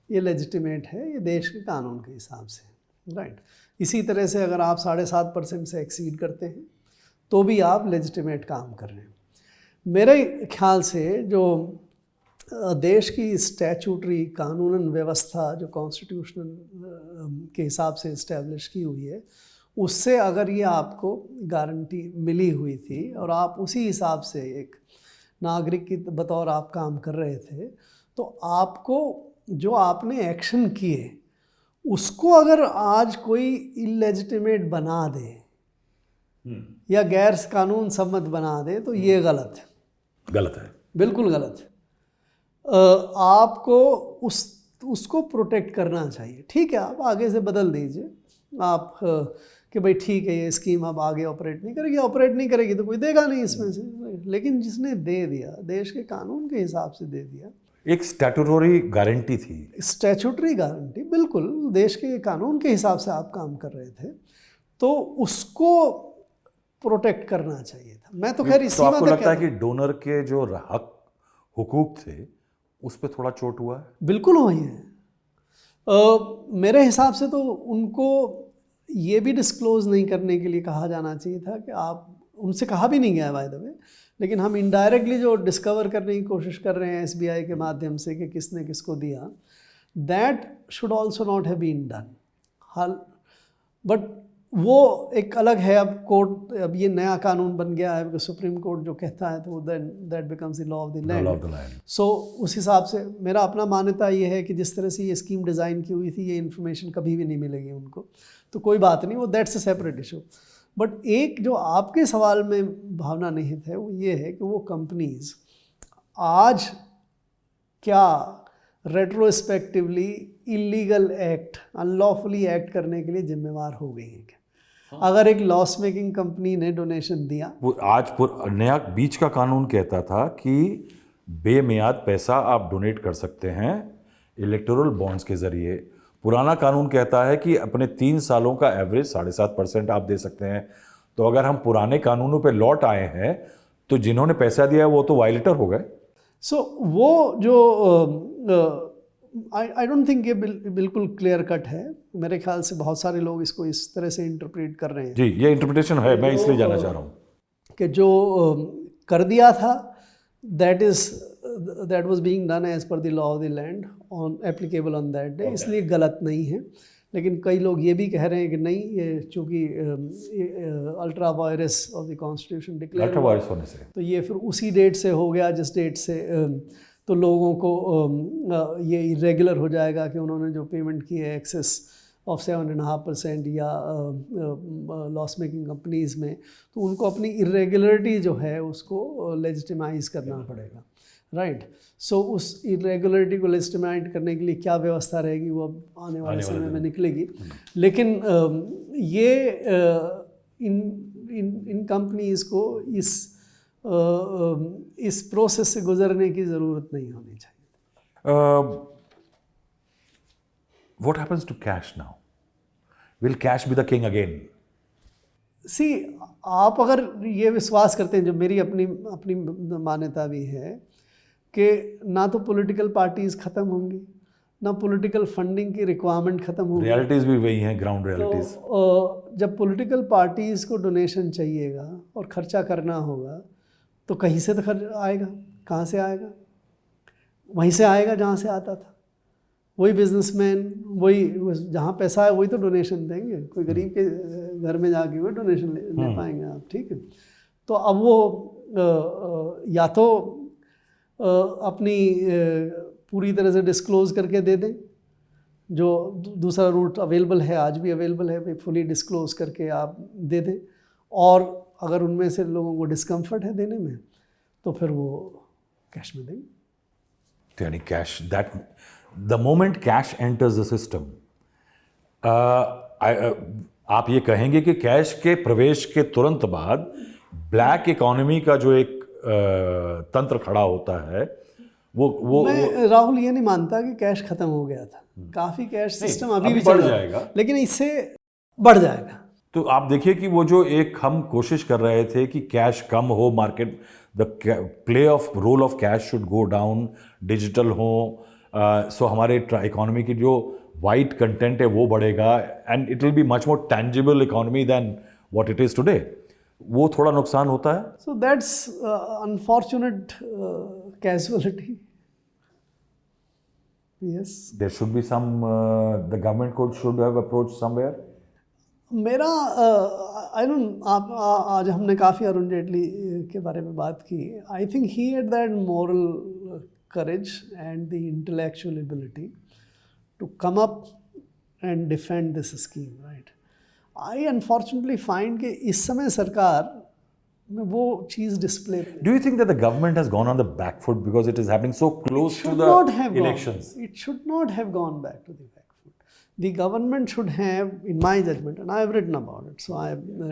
Speaker 2: ये लेजिटिमेट है, ये देश के कानून के हिसाब से, राइट। इसी तरह से अगर आप 7.5% से एक्सीड करते हैं तो भी आप लेजिटिमेट काम कर रहे हैं। मेरे ख्याल से जो देश की स्टैचूटरी कानूनन व्यवस्था जो कॉन्स्टिट्यूशनल के हिसाब से इस्टेब्लिश की हुई है, उससे अगर ये आपको गारंटी मिली हुई थी और आप उसी हिसाब से एक नागरिक की बतौर आप काम कर रहे थे, तो आपको जो आपने एक्शन किए उसको अगर आज कोई इलेजिटिमेट बना दे या गैर कानून सम्मत बना दे तो ये गलत है,
Speaker 1: गलत है,
Speaker 2: बिल्कुल गलत है। आपको उसको प्रोटेक्ट करना चाहिए। ठीक है, आप आगे से बदल दीजिए आप कि भाई ठीक है ये स्कीम अब आगे ऑपरेट नहीं करेगी तो कोई देगा नहीं इसमें से, लेकिन जिसने दे दिया देश के कानून के हिसाब से दे दिया,
Speaker 1: एक स्टैट्यूटरी गारंटी थी,
Speaker 2: स्टैट्यूटरी गारंटी, बिल्कुल देश के कानून के हिसाब से आप काम कर रहे थे, तो उसको प्रोटेक्ट करना चाहिए था। मैं तो खैर इसी
Speaker 1: तो आपको लगता है कि डोनर के जो हक हुकूक थे उस पर थोड़ा चोट हुआ है?
Speaker 2: बिल्कुल हुई है। मेरे हिसाब से तो उनको ये भी डिस्क्लोज नहीं करने के लिए कहा जाना चाहिए था कि आप, उनसे कहा भी नहीं गया बाय द वे, लेकिन हम इनडायरेक्टली जो डिस्कवर करने की कोशिश कर रहे हैं एसबीआई के माध्यम से कि किसने किसको दिया, that should also not have been done. But वो एक अलग है। अब कोर्ट, अब ये नया कानून बन गया है, सुप्रीम कोर्ट जो कहता है तो that becomes the law of the land. So उस हिसाब से मेरा अपना मान्यता ये है कि जिस तरह से ये स्कीम डिज़ाइन की हुई थी, ये इन्फॉर्मेशन कभी भी नहीं मिलेगी उनको, तो कोई बात नहीं, वो that's a separate issue. But एक जो आपके सवाल में भावना निहित है वो ये है कि वो कंपनीज आज क्या retrospectively illegal act, unlawfully act करने के लिए जिम्मेवार हो गई हैं क्या? अगर एक लॉस मेकिंग कंपनी ने डोनेशन दिया,
Speaker 1: नया बीच का कानून कहता था कि बेमियाद पैसा आप डोनेट कर सकते हैं इलेक्टोरल बॉन्ड्स के जरिए। पुराना कानून कहता है कि अपने 3 सालों का एवरेज 7.5% आप दे सकते हैं। तो अगर हम पुराने कानूनों पे लौट आए हैं तो जिन्होंने पैसा दिया वो तो वायलेटर हो गए।
Speaker 2: सो वो जो आई डोंट थिंक ये बिल्कुल क्लियर कट है। मेरे ख्याल से बहुत सारे लोग इसको इस तरह से इंटरप्रेट कर रहे हैं
Speaker 1: जी, ये इंटरप्रिटेशन है, मैं इसलिए जानना चाह रहा हूँ
Speaker 2: कि जो कर दिया था that was being done as per the law of the land on applicable on that day, इसलिए गलत नहीं है। लेकिन कई लोग ये भी कह रहे हैं कि नहीं, ये चूँकि ultra vires of the constitution declare
Speaker 1: ultra vires होने से
Speaker 2: तो ये फिर उसी डेट से हो गया जिस डेट से तो लोगों को ये इरेगुलर हो जाएगा कि उन्होंने जो पेमेंट की है एक्सेस ऑफ 7.5% या लॉस मेकिंग कंपनीज़ में, तो उनको अपनी इरेगुलरिटी जो है उसको लेजिटिमाइज करना पड़ेगा, राइट। सो उस इरेगुलरिटी को लेजिटिमाइज करने के लिए क्या व्यवस्था रहेगी वो अब आने वाले समय में निकलेगी। लेकिन ये इन कंपनीज़ को इस प्रोसेस से गुजरने की ज़रूरत नहीं होनी चाहिए।
Speaker 1: What happens to cash now? Will cash be the king again?
Speaker 2: सी, आप अगर ये विश्वास करते हैं, जो मेरी अपनी मान्यता भी है, कि ना तो पॉलिटिकल पार्टीज़ ख़त्म होंगी, ना पॉलिटिकल फंडिंग की रिक्वायरमेंट ख़त्म होगी।
Speaker 1: रियलिटीज़ भी वही हैं, ग्राउंड रियलिटीज़।
Speaker 2: तो जब पॉलिटिकल पार्टीज़ को डोनेशन चाहिएगा और ख़र्चा करना होगा तो कहीं से तो खर्च आएगा। कहाँ से आएगा? वहीं से आएगा जहाँ से आता था। वही बिजनेसमैन, वही जहाँ पैसा है वही तो डोनेशन देंगे। कोई गरीब के घर में जाके वो डोनेशन ले पाएंगे आप, ठीक है। तो अब वो या तो अपनी पूरी तरह से डिस्क्लोज़ करके दे दें, जो दूसरा रूट अवेलेबल है, आज भी अवेलेबल है, फुली डिस्क्लोज़ करके आप दे दें। और अगर उनमें से लोगों को डिस्कम्फर्ट है देने में तो फिर वो कैश में देंगे।
Speaker 1: यानी cash, that the moment cash enters the system, आप ये कहेंगे कि कैश के प्रवेश के तुरंत बाद ब्लैक इकोनॉमी का जो एक तंत्र खड़ा होता है वो
Speaker 2: मैं राहुल ये नहीं मानता कि कैश खत्म हो गया था। काफ़ी कैश सिस्टम अभी भी
Speaker 1: बढ़
Speaker 2: चल रहा
Speaker 1: जाएगा,
Speaker 2: है, लेकिन इससे बढ़ जाएगा।
Speaker 1: तो आप देखिए कि वो जो एक हम कोशिश कर रहे थे कि कैश कम हो, market the role of cash should go down, digital हो, सो हमारे इकोनॉमी की जो वाइट कंटेंट है वो बढ़ेगा and it will be much more tangible economy than what it is today. वो थोड़ा नुकसान होता है।
Speaker 2: So that's unfortunate casualty. Yes,
Speaker 1: there should be some, the government should have approach somewhere.
Speaker 2: मेरा आई डोंट, आप आज हमने काफ़ी अरुण जेटली के बारे में बात की। I think he had that moral courage and the intellectual ability to come up and defend this scheme, right. I unfortunately find कि इस समय सरकार में वो चीज़ display.
Speaker 1: Do you think that the government has gone on the back foot because it is happening so close to the elections?
Speaker 2: It should not have gone back to the back foot. The government should have, in my judgment, and I have written about it, so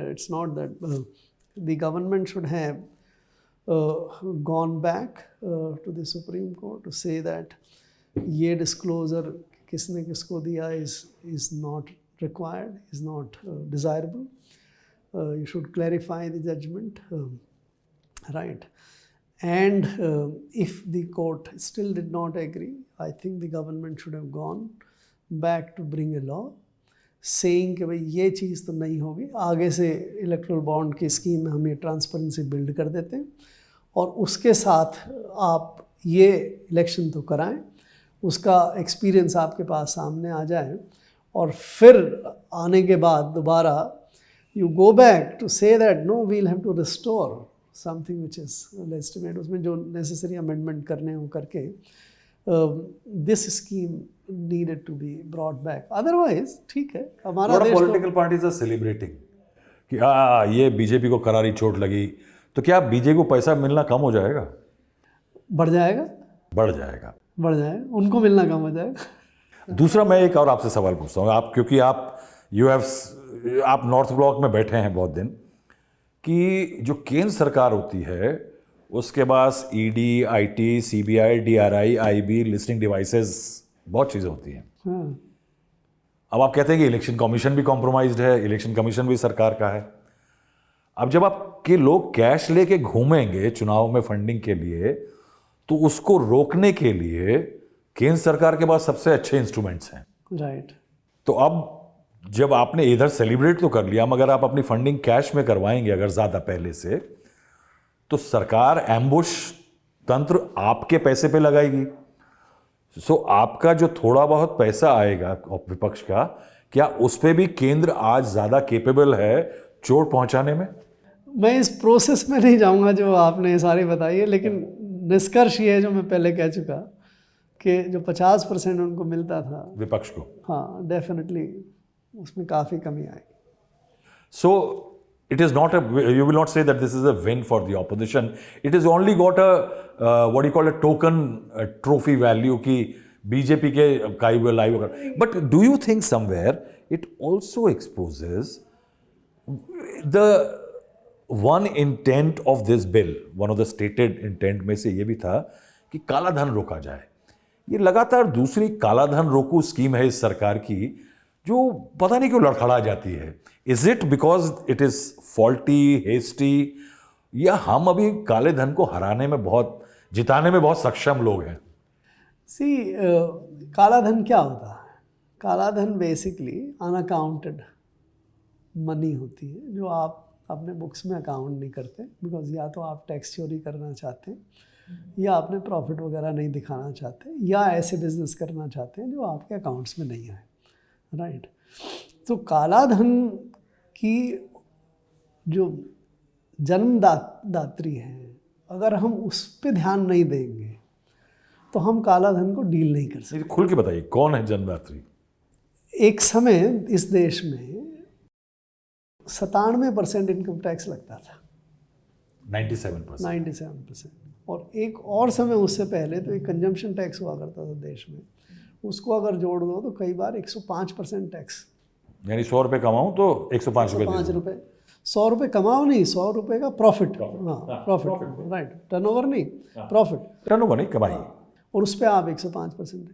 Speaker 2: it's not that the government should have gone back to the Supreme Court to say that ये disclosure किसने किसको दिया is not required, is not desirable. You should clarify the judgment, right? And if the court still did not agree, I think the government should have gone back to bring a law saying कि भाई ये चीज़ तो नहीं होगी, आगे से erectile bond की scheme में हम ये ट्रांसपेरेंसी बिल्ड कर देते हैं और उसके साथ आप ये इलेक्शन तो कराएं, उसका एक्सपीरियंस आपके पास सामने आ जाए और फिर आने के बाद दोबारा you go back to say that no, we'll have to restore something which is legitimate, उसमें जो necessary amendment करने हो करके this scheme needed to be brought back. Otherwise ठीक है, हमारा देश तो
Speaker 1: political parties are celebrating कि ये बीजेपी को करारी चोट लगी, तो क्या बीजेपी को पैसा मिलना कम हो जाएगा?
Speaker 2: बढ़ जाएगा,
Speaker 1: बढ़ जाएगा,
Speaker 2: बढ़ जाएगा, उनको मिलना कम हो जाएगा।
Speaker 1: दूसरा मैं एक और आपसे सवाल पूछता हूँ, आप क्योंकि आप यू हैव आप नॉर्थ ब्लॉक में बैठे हैं बहुत दिन कि जो केंद्र सरकार होती है उसके पास ED, IT, CBI, DRI, IB, listing devices, बहुत चीज़ें होती हैं।
Speaker 2: हाँ,
Speaker 1: अब आप कहते हैं कि इलेक्शन कमीशन भी कॉम्प्रोमाइज्ड है, इलेक्शन कमीशन भी सरकार का है। अब जब आपके लोग कैश लेके घूमेंगे चुनाव में फंडिंग के लिए, तो उसको रोकने के लिए केंद्र सरकार के पास सबसे अच्छे इंस्ट्रूमेंट्स हैं।
Speaker 2: राइट।
Speaker 1: तो अब जब आपने इधर सेलिब्रेट तो कर लिया, मगर आप अपनी फंडिंग कैश में करवाएंगे अगर ज़्यादा पहले से, तो सरकार एम्बुश तंत्र आपके पैसे पे लगाएगी। सो आपका जो थोड़ा बहुत पैसा आएगा विपक्ष का, क्या उस पे भी केंद्र आज ज़्यादा केपेबल है चोट पहुंचाने में?
Speaker 2: मैं इस प्रोसेस में नहीं जाऊंगा जो आपने सारी बताई है, लेकिन निष्कर्ष ये है जो मैं पहले कह चुका कि जो 50% उनको मिलता था
Speaker 1: विपक्ष को।
Speaker 2: हाँ, डेफिनेटली उसमें काफ़ी कमी आई।
Speaker 1: So it is not a, you will not say that this is a win for the opposition. It has only got a what do you call a token trophy value कि BJP के काई हुए live होगा. But do you think somewhere it also exposes the one intent of this bill, one of the stated intent में से ये भी था कि काला धन रोका जाए. ये लगातार दूसरी काला धन रोकू स्कीम है इस सरकार की जो पता नहीं क्यों लड़खड़ा जाती है. Is it because it is faulty, hasty, या हम अभी काले धन को हराने में जिताने में बहुत सक्षम लोग हैं?
Speaker 2: काला धन क्या होता है? काला धन बेसिकली अनअकाउंटेड मनी होती है जो आप अपने बुक्स में अकाउंट नहीं करते, बिकॉज या तो आप टैक्स चोरी करना चाहते हैं या आपने प्रॉफिट वगैरह नहीं दिखाना चाहते या ऐसे बिजनेस करना चाहते हैं जो आपके अकाउंट्स में नहीं आए. राइट. तो काला धन की जो जन्मदात्री है, अगर हम उस पर ध्यान नहीं देंगे तो हम काला धन को डील नहीं कर सकते.
Speaker 1: खुल के बताइए कौन है जन्मदात्री?
Speaker 2: एक समय इस देश में 97% इनकम टैक्स लगता था. 97%. और एक और समय उससे पहले तो एक कंजम्पशन टैक्स हुआ करता था देश में, उसको अगर जोड़ दो तो कई बार 105% टैक्स.
Speaker 1: यानी 100 रुपये कमाऊं तो 105
Speaker 2: रुपये. 100 रुपये कमाओ नहीं, 100 रुपये का प्रॉफिट. हाँ, प्रॉफिट. राइट. टर्नओवर नहीं, प्रॉफिट.
Speaker 1: टर्नओवर नहीं, कमाई.
Speaker 2: और उस पर आप 105%.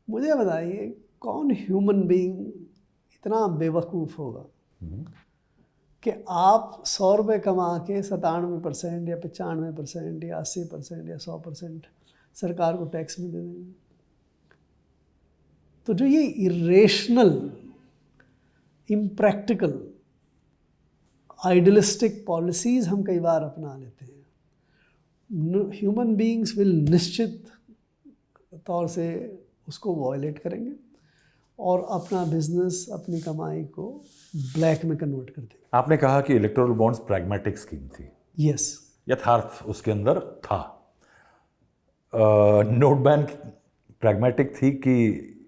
Speaker 2: मुझे बताइए कौन ह्यूमन बीइंग इतना बेवकूफ़ होगा कि आप 100 रुपये कमा के 97% या 95% या 80% या 100% सरकार को टैक्स में दे देंगे. तो जो ये इरेशनल, इम्प्रैक्टिकल, आइडियलिस्टिक पॉलिसीज़ हम कई बार अपना लेते हैं, ह्यूमन बीइंग्स विल निश्चित तौर से उसको वॉयलेट करेंगे और अपना बिजनेस, अपनी कमाई को ब्लैक में कन्वर्ट कर देंगे.
Speaker 1: आपने कहा कि इलेक्टोरल बॉन्ड्स प्रैग्मेटिक स्कीम थी.
Speaker 2: यस.
Speaker 1: यथार्थ उसके अंदर था. नोट बैन प्रैग्मेटिक थी कि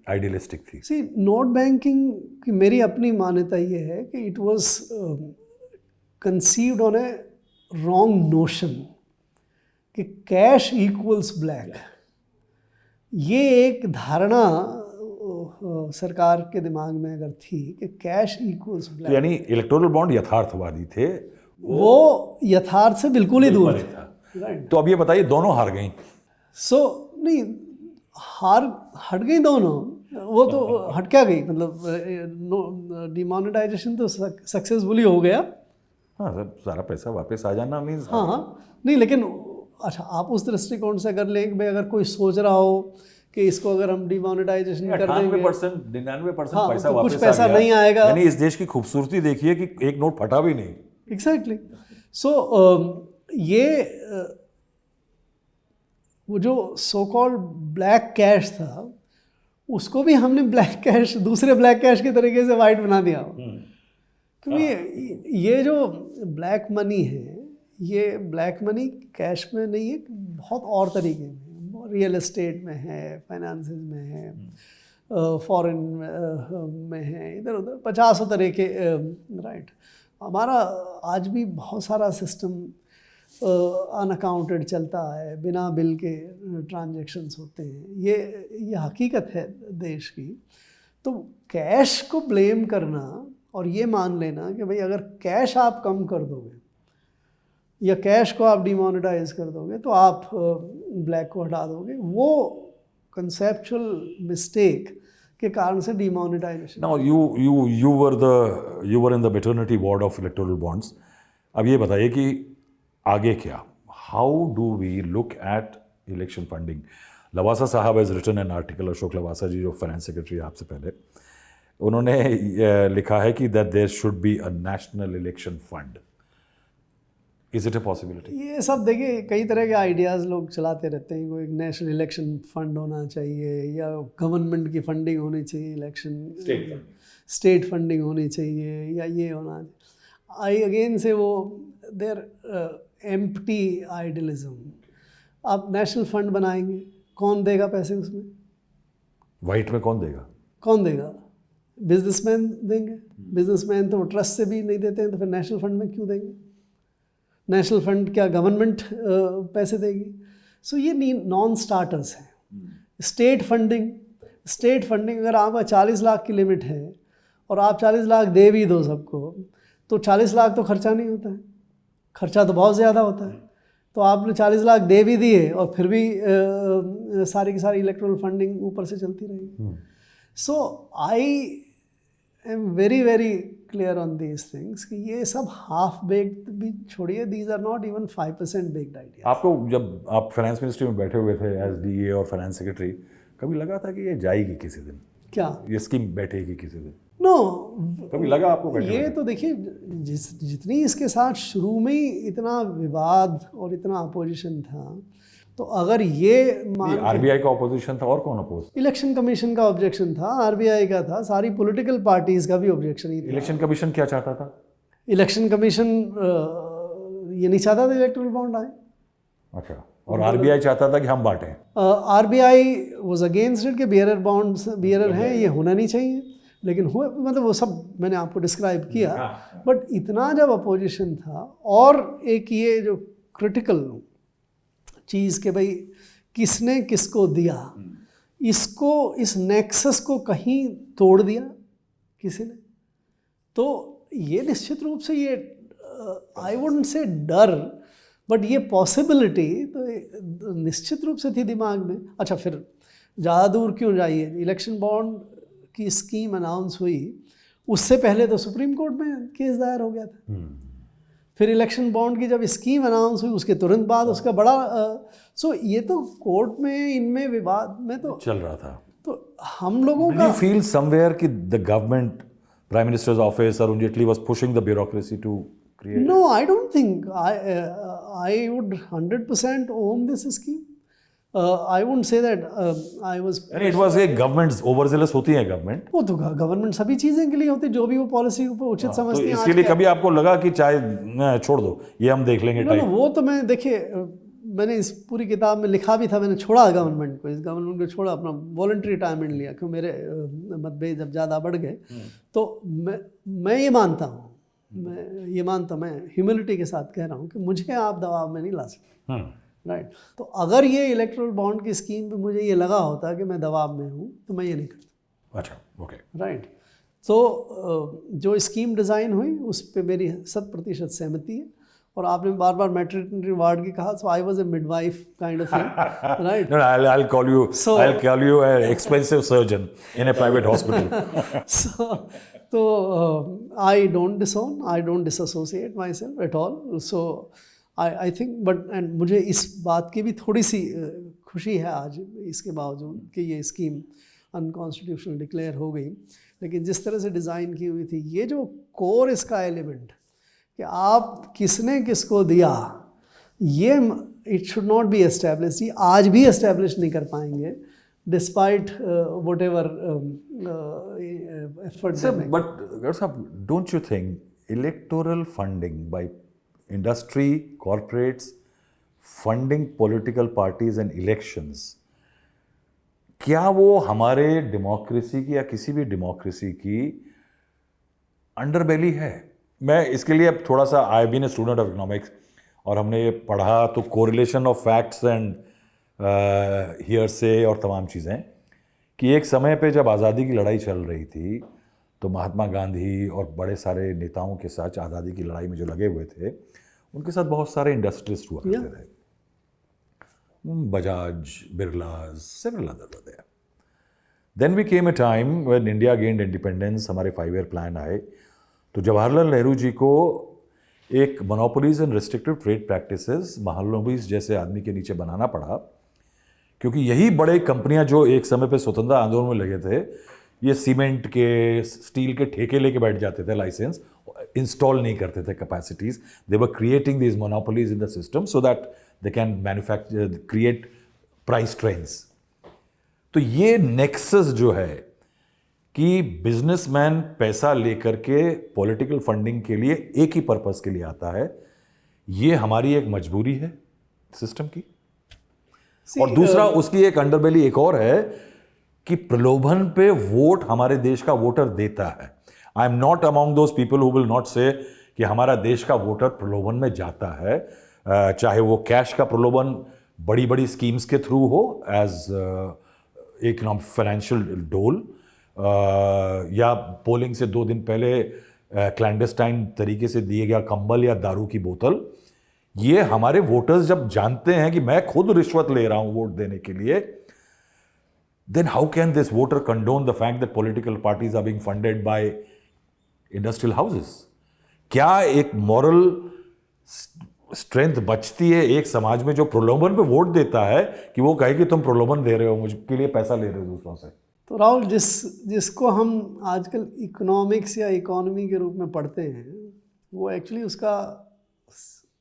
Speaker 1: आइडियलिस्टिक थी?
Speaker 2: सी, नोट बैंकिंग की मेरी अपनी मान्यता ये है कि it was conceived on A wrong notion कि कैश इक्वल्स ब्लैक. ये एक धारणा सरकार के दिमाग में अगर थी कि कैश इक्वल्स ब्लैक,
Speaker 1: तो यानी इलेक्टोरल बॉन्ड यथार्थवादी थे,
Speaker 2: वो यथार्थ से बिल्कुल ही दूर था.
Speaker 1: राइट. तो अब ये बताइए दोनों हार गई.
Speaker 2: नहीं, हट गई दोनों. वो तो हट क्या गई, मतलब डिमोनेटाइजेशन तो सक्सेसफुली हो गया.
Speaker 1: हाँ सर, सारा पैसा वापस आ जाना मीन्स.
Speaker 2: हाँ. नहीं, लेकिन अच्छा, आप उस दृष्टिकोण से अगर लें कि भाई अगर कोई सोच रहा हो कि इसको अगर हम डिमोनेटाइजेशन कर देंगे
Speaker 1: 99%
Speaker 2: हाँ,
Speaker 1: पैसा
Speaker 2: तो
Speaker 1: वापस
Speaker 2: कुछ पैसा नहीं आएगा.
Speaker 1: यानी इस देश की खूबसूरती देखिए कि एक नोट फटा भी नहीं.
Speaker 2: एग्जैक्टली. सो ये वो जो सो कॉल्ड ब्लैक कैश था, उसको भी हमने ब्लैक कैश, दूसरे ब्लैक कैश के तरीके से वाइट बना दिया. क्योंकि ये जो ब्लैक मनी है, ये ब्लैक मनी कैश में नहीं है, बहुत और तरीके में, रियल एस्टेट में है, फाइनेंसेस में है, फॉरेन में है, इधर उधर 50 तरह के. राइट. हमारा आज भी बहुत सारा सिस्टम अनअकाउंटेड चलता है, बिना बिल के ट्रांजैक्शंस होते हैं. ये हकीकत है देश की. तो कैश को ब्लेम करना और ये मान लेना कि भाई अगर कैश आप कम कर दोगे या कैश को आप डिमोनेटाइज कर दोगे तो आप ब्लैक को हटा दोगे, वो कंसेप्चुअल मिस्टेक के कारण से demonetisation.
Speaker 1: Now you were in the maternity ward of electoral bonds. अब ये बताइए कि आगे क्या? How do we look at election funding? Lavasa साहब has written an article, Ashok Lavasa जी जो फाइनेंस सेक्रेटरी आपसे पहले, उन्होंने लिखा है कि that there should be a national election fund. Is it a possibility?
Speaker 2: ये सब देखिए कई तरह के आइडियाज़ लोग चलाते रहते हैं, कोई नेशनल इलेक्शन फंड होना चाहिए या गवर्नमेंट की फंडिंग होनी चाहिए, इलेक्शन स्टेट फंडिंग होनी चाहिए या ये होना। आई अगेन से वो देयर एम्प्टी आइडियलिज्म। आप नेशनल फंड बनाएंगे, कौन देगा पैसे उसमें?
Speaker 1: वाइट में कौन देगा?
Speaker 2: कौन देगा? बिजनेसमैन देंगे। बिजनेसमैन तो ट्रस्ट से भी नहीं देते हैं, तो फिर नेशनल फंड में क्यों देंगे? नेशनल फंड क्या गवर्नमेंट पैसे देगी? सो ये नॉन स्टार्टर्स हैं। स्टेट फंडिंग अगर आपका 40 लाख की लिमिट है और आप 40 लाख दे भी दो सबको, तो 40 लाख तो खर्चा नहीं होता है, खर्चा तो बहुत ज़्यादा होता है। तो आपने 40 लाख दे भी दिए और फिर भी सारी की सारी इलेक्ट्रल फंडिंग ऊपर से चलती रहेगी। So I am very very clear on these things कि ये सब हाफ बेक्ड भी छोड़िए, these are not even 5% baked idea.
Speaker 1: आपको जब आप फाइनेंस मिनिस्ट्री में बैठे हुए थे एज डीए और फाइनेंस सेक्रेटरी, कभी लगा था कि ये जाएगी किसी दिन?
Speaker 2: क्या
Speaker 1: ये स्कीम बैठेगी किसी दिन?
Speaker 2: नो
Speaker 1: कभी लगा आपको?
Speaker 2: ये तो देखिए जितनी इसके साथ शुरू में ही इतना विवाद और इतना अपोजिशन था, तो अगर ये
Speaker 1: आरबीआई का ऑपोजिशन था और कौन अपोज?
Speaker 2: इलेक्शन कमीशन का ऑब्जेक्शन था, आरबीआई का था, सारी पॉलिटिकल पार्टीज का भी ऑब्जेक्शन ही था।
Speaker 1: इलेक्शन कमीशन क्या चाहता था?
Speaker 2: इलेक्शन कमीशन ये नहीं चाहता था इलेक्टोरल बॉन्ड आए।
Speaker 1: अच्छा, और आरबीआई चाहता था कि हम बांटें।
Speaker 2: आरबीआई वाज अगेंस्ट इट कि बियरर बॉन्ड्स बियरर हैं, ये होना नहीं चाहिए, लेकिन हुए, मतलब वो सब मैंने आपको डिस्क्राइब किया। बट इतना जब अपोजिशन था, और एक ये जो क्रिटिकल चीज़ कि भाई किसने किसको दिया, इसको, इस नेक्सस को कहीं तोड़ दिया किसी ने, तो ये निश्चित रूप से ये आई वुडंट से डर, बट ये पॉसिबिलिटी तो निश्चित रूप से थी दिमाग में। अच्छा, फिर ज़्यादा दूर क्यों जाइए, इलेक्शन बॉन्ड की स्कीम अनाउंस हुई, उससे पहले तो सुप्रीम कोर्ट में केस दायर हो गया था। फिर इलेक्शन बॉन्ड की जब स्कीम अनाउंस हुई उसके तुरंत बाद उसका बड़ा सो ये तो कोर्ट में इनमें विवाद में तो
Speaker 1: चल रहा था।
Speaker 2: तो हम लोगों का
Speaker 1: यू फील समवेयर कि the government, prime minister's office, Arun Jaitley was pushing the bureaucracy to create?
Speaker 2: No, I don't think I would 100% own this scheme. I wouldn't say that I was,
Speaker 1: it was a government's overzealous होती है government.
Speaker 2: वो तो government सभी चीज़ें के लिए होती है, जो भी वो पॉलिसी को उचित समझती है।
Speaker 1: तो इसके लिए कभी आपको लगा कि चाहे छोड़ दो, ये हम देख लेंगे टाइप?
Speaker 2: वो तो मैं देखिए, मैंने इस पूरी किताब में लिखा भी था, मैंने छोड़ा गवर्नमेंट को, इस गवर्नमेंट को छोड़ा, अपना वॉलंटरी रिटायरमेंट लिया, क्यों मेरे मतभेद जब ज़्यादा बढ़ गए। तो मैं ये मानता हूँ, मैं ह्यूमिलिटी के साथ कह रहा हूँ कि मुझे आप दबाव में नहीं ला सकते, राइट। तो अगर ये इलेक्ट्रल बॉन्ड की स्कीम पे मुझे ये लगा होता कि मैं दबाव में हूँ, तो मैं ये नहीं करता।
Speaker 1: अच्छा, ओके,
Speaker 2: राइट। तो जो स्कीम डिज़ाइन हुई उस पर मेरी 100% सहमति है। और आपने बार बार मैटरनिटी वार्ड की कहा, so I was a midwife kind of thing, right.
Speaker 1: No, I'll call you an expensive surgeon in a private hospital.
Speaker 2: So I don't disown, I don't disassociate myself at all. So I think, but and मुझे इस बात की भी थोड़ी सी खुशी है आज इसके बावजूद कि ये स्कीम अनकॉन्स्टिट्यूशनल डिक्लेयर हो गई, लेकिन जिस तरह से डिज़ाइन की हुई थी, ये जो कोर इसका एलिमेंट कि आप किसने किसको दिया, ये it should not be establish, ये आज भी एस्टेब्लिश नहीं कर पाएंगे despite whatever effort.
Speaker 1: But doctor साहब, don't you think electoral funding by industry, corporates, funding political parties and elections, क्या वो हमारे डेमोक्रेसी की या किसी भी डेमोक्रेसी की अंडरबेली है? मैं इसके लिए अब थोड़ा सा, I been a student of economics, और हमने ये पढ़ा तो correlation of facts and hearsay और तमाम चीज़ें, कि एक समय पे जब आज़ादी की लड़ाई चल रही थी तो महात्मा गांधी और बड़े सारे नेताओं के साथ आज़ादी की लड़ाई में जो लगे हुए थे उनके साथ बहुत सारे इंडस्ट्रियलिस्ट हुआ करते थे, Bajaj, Birla, several other were there. Then we came a time when India gained independence, हमारे 5 year plan आए, तो जवाहरलाल नेहरू जी को एक monopolies and restrictive trade practices Mahalanobis जैसे आदमी के नीचे बनाना पड़ा, क्योंकि यही बड़े कंपनियां जो एक समय पे स्वतंत्रता आंदोलन में लगे थे, ये सीमेंट के, स्टील के ठेके लेके बैठ जाते थे, लाइसेंस इंस्टॉल नहीं करते थे capacities. They were creating these monopolies in the system so that they can manufacture, create price trends. तो ये नेक्सस जो है कि बिजनेसमैन पैसा लेकर के पॉलिटिकल फंडिंग के लिए एक ही पर्पस के लिए आता है, ये हमारी एक मजबूरी है सिस्टम की. और दूसरा उसकी एक अंडरबेली एक और है कि प्रलोभन पे वोट हमारे देश का वोटर देता है. I am not among those people who will not से कि हमारा देश का वोटर प्रलोभन में जाता है, चाहे वो कैश का प्रलोभन बड़ी बड़ी स्कीम्स के थ्रू हो एज इकोनॉमिक फाइनेंशियल डोल, या पोलिंग से 2 दिन पहले क्लैंडस्टाइन तरीके से दिए गया कंबल या दारू की बोतल. ये हमारे वोटर्स जब जानते हैं कि मैं खुद रिश्वत ले रहा हूं वोट देने के लिए, then how can this voter condone the fact that political parties are being funded by industrial houses? क्या एक moral strength बचती है एक समाज में जो प्रलोभन पे वोट देता है कि वो कहे कि तुम प्रलोभन दे रहे हो, मुझके लिए पैसा ले रहे हो दूसरों से?
Speaker 2: तो राहुल, जिसको हम आजकल इकोनॉमिक्स या इकोनॉमी के रूप में पढ़ते हैं, वो एक्चुअली उसका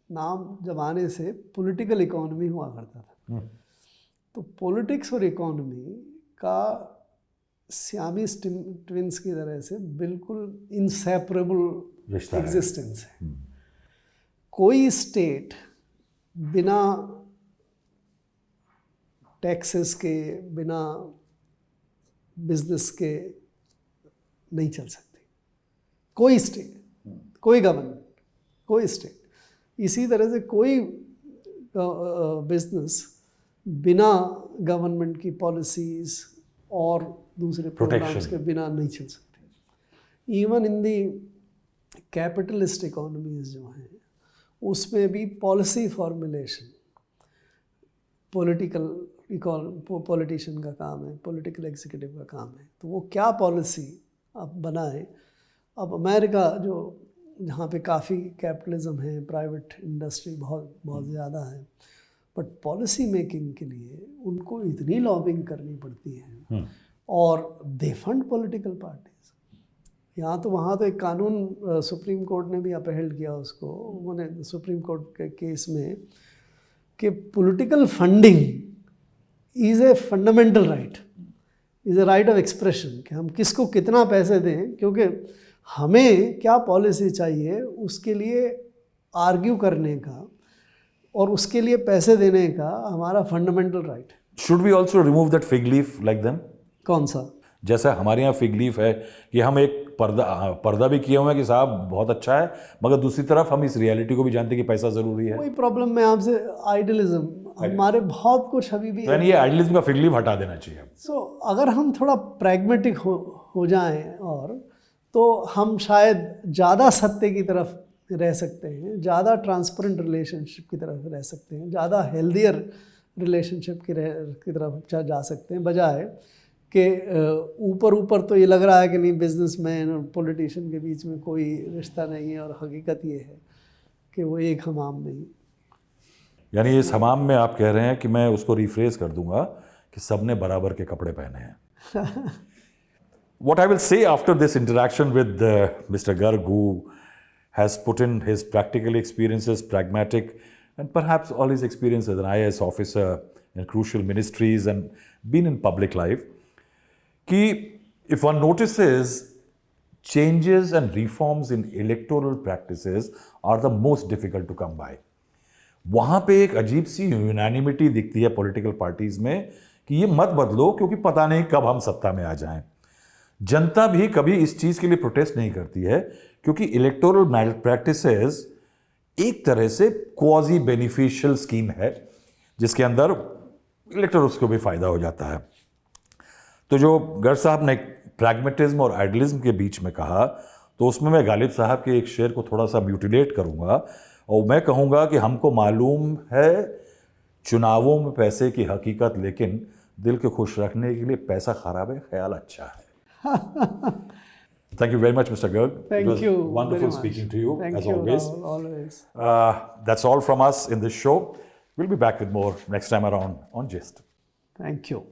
Speaker 2: नाम जमाने से पॉलिटिकल इकोनॉमी हुआ करता था. तो पॉलिटिक्स और इकोनॉमी का सियामीज ट्विंस की तरह से बिल्कुल इनसेपरेबल एग्जिस्टेंस है. कोई स्टेट बिना टैक्सेस के, बिना बिजनेस के नहीं चल सकती. कोई स्टेट, कोई गवर्नमेंट, कोई स्टेट. इसी तरह से कोई बिजनेस बिना गवर्नमेंट की पॉलिसीज़ और दूसरे प्रोग्राम्स के बिना नहीं चल सकती. Even in the capitalist economies जो हैं उसमें भी पॉलिसी फॉर्मुलेशन पॉलिटिशियन का काम है, पॉलिटिकल एग्जीक्यूटिव का काम है. तो वो क्या पॉलिसी अब बनाए. अब अमेरिका जो जहाँ पे काफ़ी कैपिटलिज्म है, प्राइवेट इंडस्ट्री बहुत ज़्यादा है, बट पॉलिसी मेकिंग के लिए उनको इतनी लॉबिंग करनी पड़ती है और दे फंड पॉलिटिकल पार्टीज. यहाँ तो वहाँ तो एक कानून सुप्रीम कोर्ट ने भी अपहेल्ड किया उसको, उन्होंने सुप्रीम कोर्ट के केस में कि political funding is a fundamental right, is a right of expression, कि हम किसको कितना पैसे दें, क्योंकि हमें क्या पॉलिसी चाहिए उसके लिए आर्ग्यू करने का और उसके लिए पैसे देने का हमारा fundamental right.
Speaker 1: Should we also remove that fig leaf like them?
Speaker 2: कौन सा?
Speaker 1: जैसा हमारे यहाँ फिग लीफ है कि हम एक पर्दा भी किए हुए हैं कि साहब बहुत अच्छा है, मगर दूसरी तरफ हम इस रियलिटी को भी जानते हैं कि पैसा ज़रूरी है.
Speaker 2: वही प्रॉब्लम में आपसे, आइडियलिज्म हमारे बहुत कुछ अभी भी.
Speaker 1: तो ये आइडियलिज्म का फिग लीफ हटा देना चाहिए.
Speaker 2: सो अगर हम थोड़ा प्रैग्मेटिक हो जाएं और तो हम शायद ज़्यादा सत्य की तरफ रह सकते हैं, ज़्यादा ट्रांसपेरेंट रिलेशनशिप की तरफ रह सकते हैं, ज़्यादा हेल्दियर रिलेशनशिप की तरफ जा सकते हैं, बजाय कि ऊपर तो ये लग रहा है कि नहीं बिजनेसमैन और पॉलिटिशियन के बीच में कोई रिश्ता नहीं है और हकीकत ये है कि वो एक हमाम में ही.
Speaker 1: यानी इस हमाम में आप कह रहे हैं कि मैं उसको रिफ्रेज कर दूंगा कि सबने बराबर के कपड़े पहने हैं. What I will say after this interaction with Mr. Garg, who has put in his practical experiences, pragmatic, and perhaps all his experience as an IAS officer in crucial ministries and been in public life, कि if one notices changes and reforms in electoral practices are the most difficult to come by. वहाँ पे एक अजीब सी unanimity दिखती है political parties में कि ये मत बदलो क्योंकि पता नहीं कब हम सत्ता में आ जाएं. जनता भी कभी इस चीज़ के लिए प्रोटेस्ट नहीं करती है क्योंकि इलेक्टोरल मैल प्रैक्टिसेस एक तरह से क्वाजी बेनिफिशियल स्कीम है जिसके अंदर इलेक्टर्स को भी फ़ायदा हो जाता है. तो जो गर्ग साहब ने प्रैग्मेटिज्म और आइडियलिज्म के बीच में कहा, तो उसमें मैं गालिब साहब के एक शेर को थोड़ा सा म्यूटिलेट करूंगा और मैं कहूँगा कि हमको मालूम है चुनावों में पैसे की हकीकत, लेकिन दिल को खुश रखने के लिए पैसा खराब है, ख्याल अच्छा है। Thank you very much, Mr. Garg.
Speaker 2: Thank
Speaker 1: It was
Speaker 2: you.
Speaker 1: wonderful
Speaker 2: very much.
Speaker 1: speaking to you,
Speaker 2: Thank
Speaker 1: as
Speaker 2: you,
Speaker 1: always.
Speaker 2: Rahul, always.
Speaker 1: That's all from us in this show. We'll be back with more next time around on Gist.
Speaker 2: Thank you.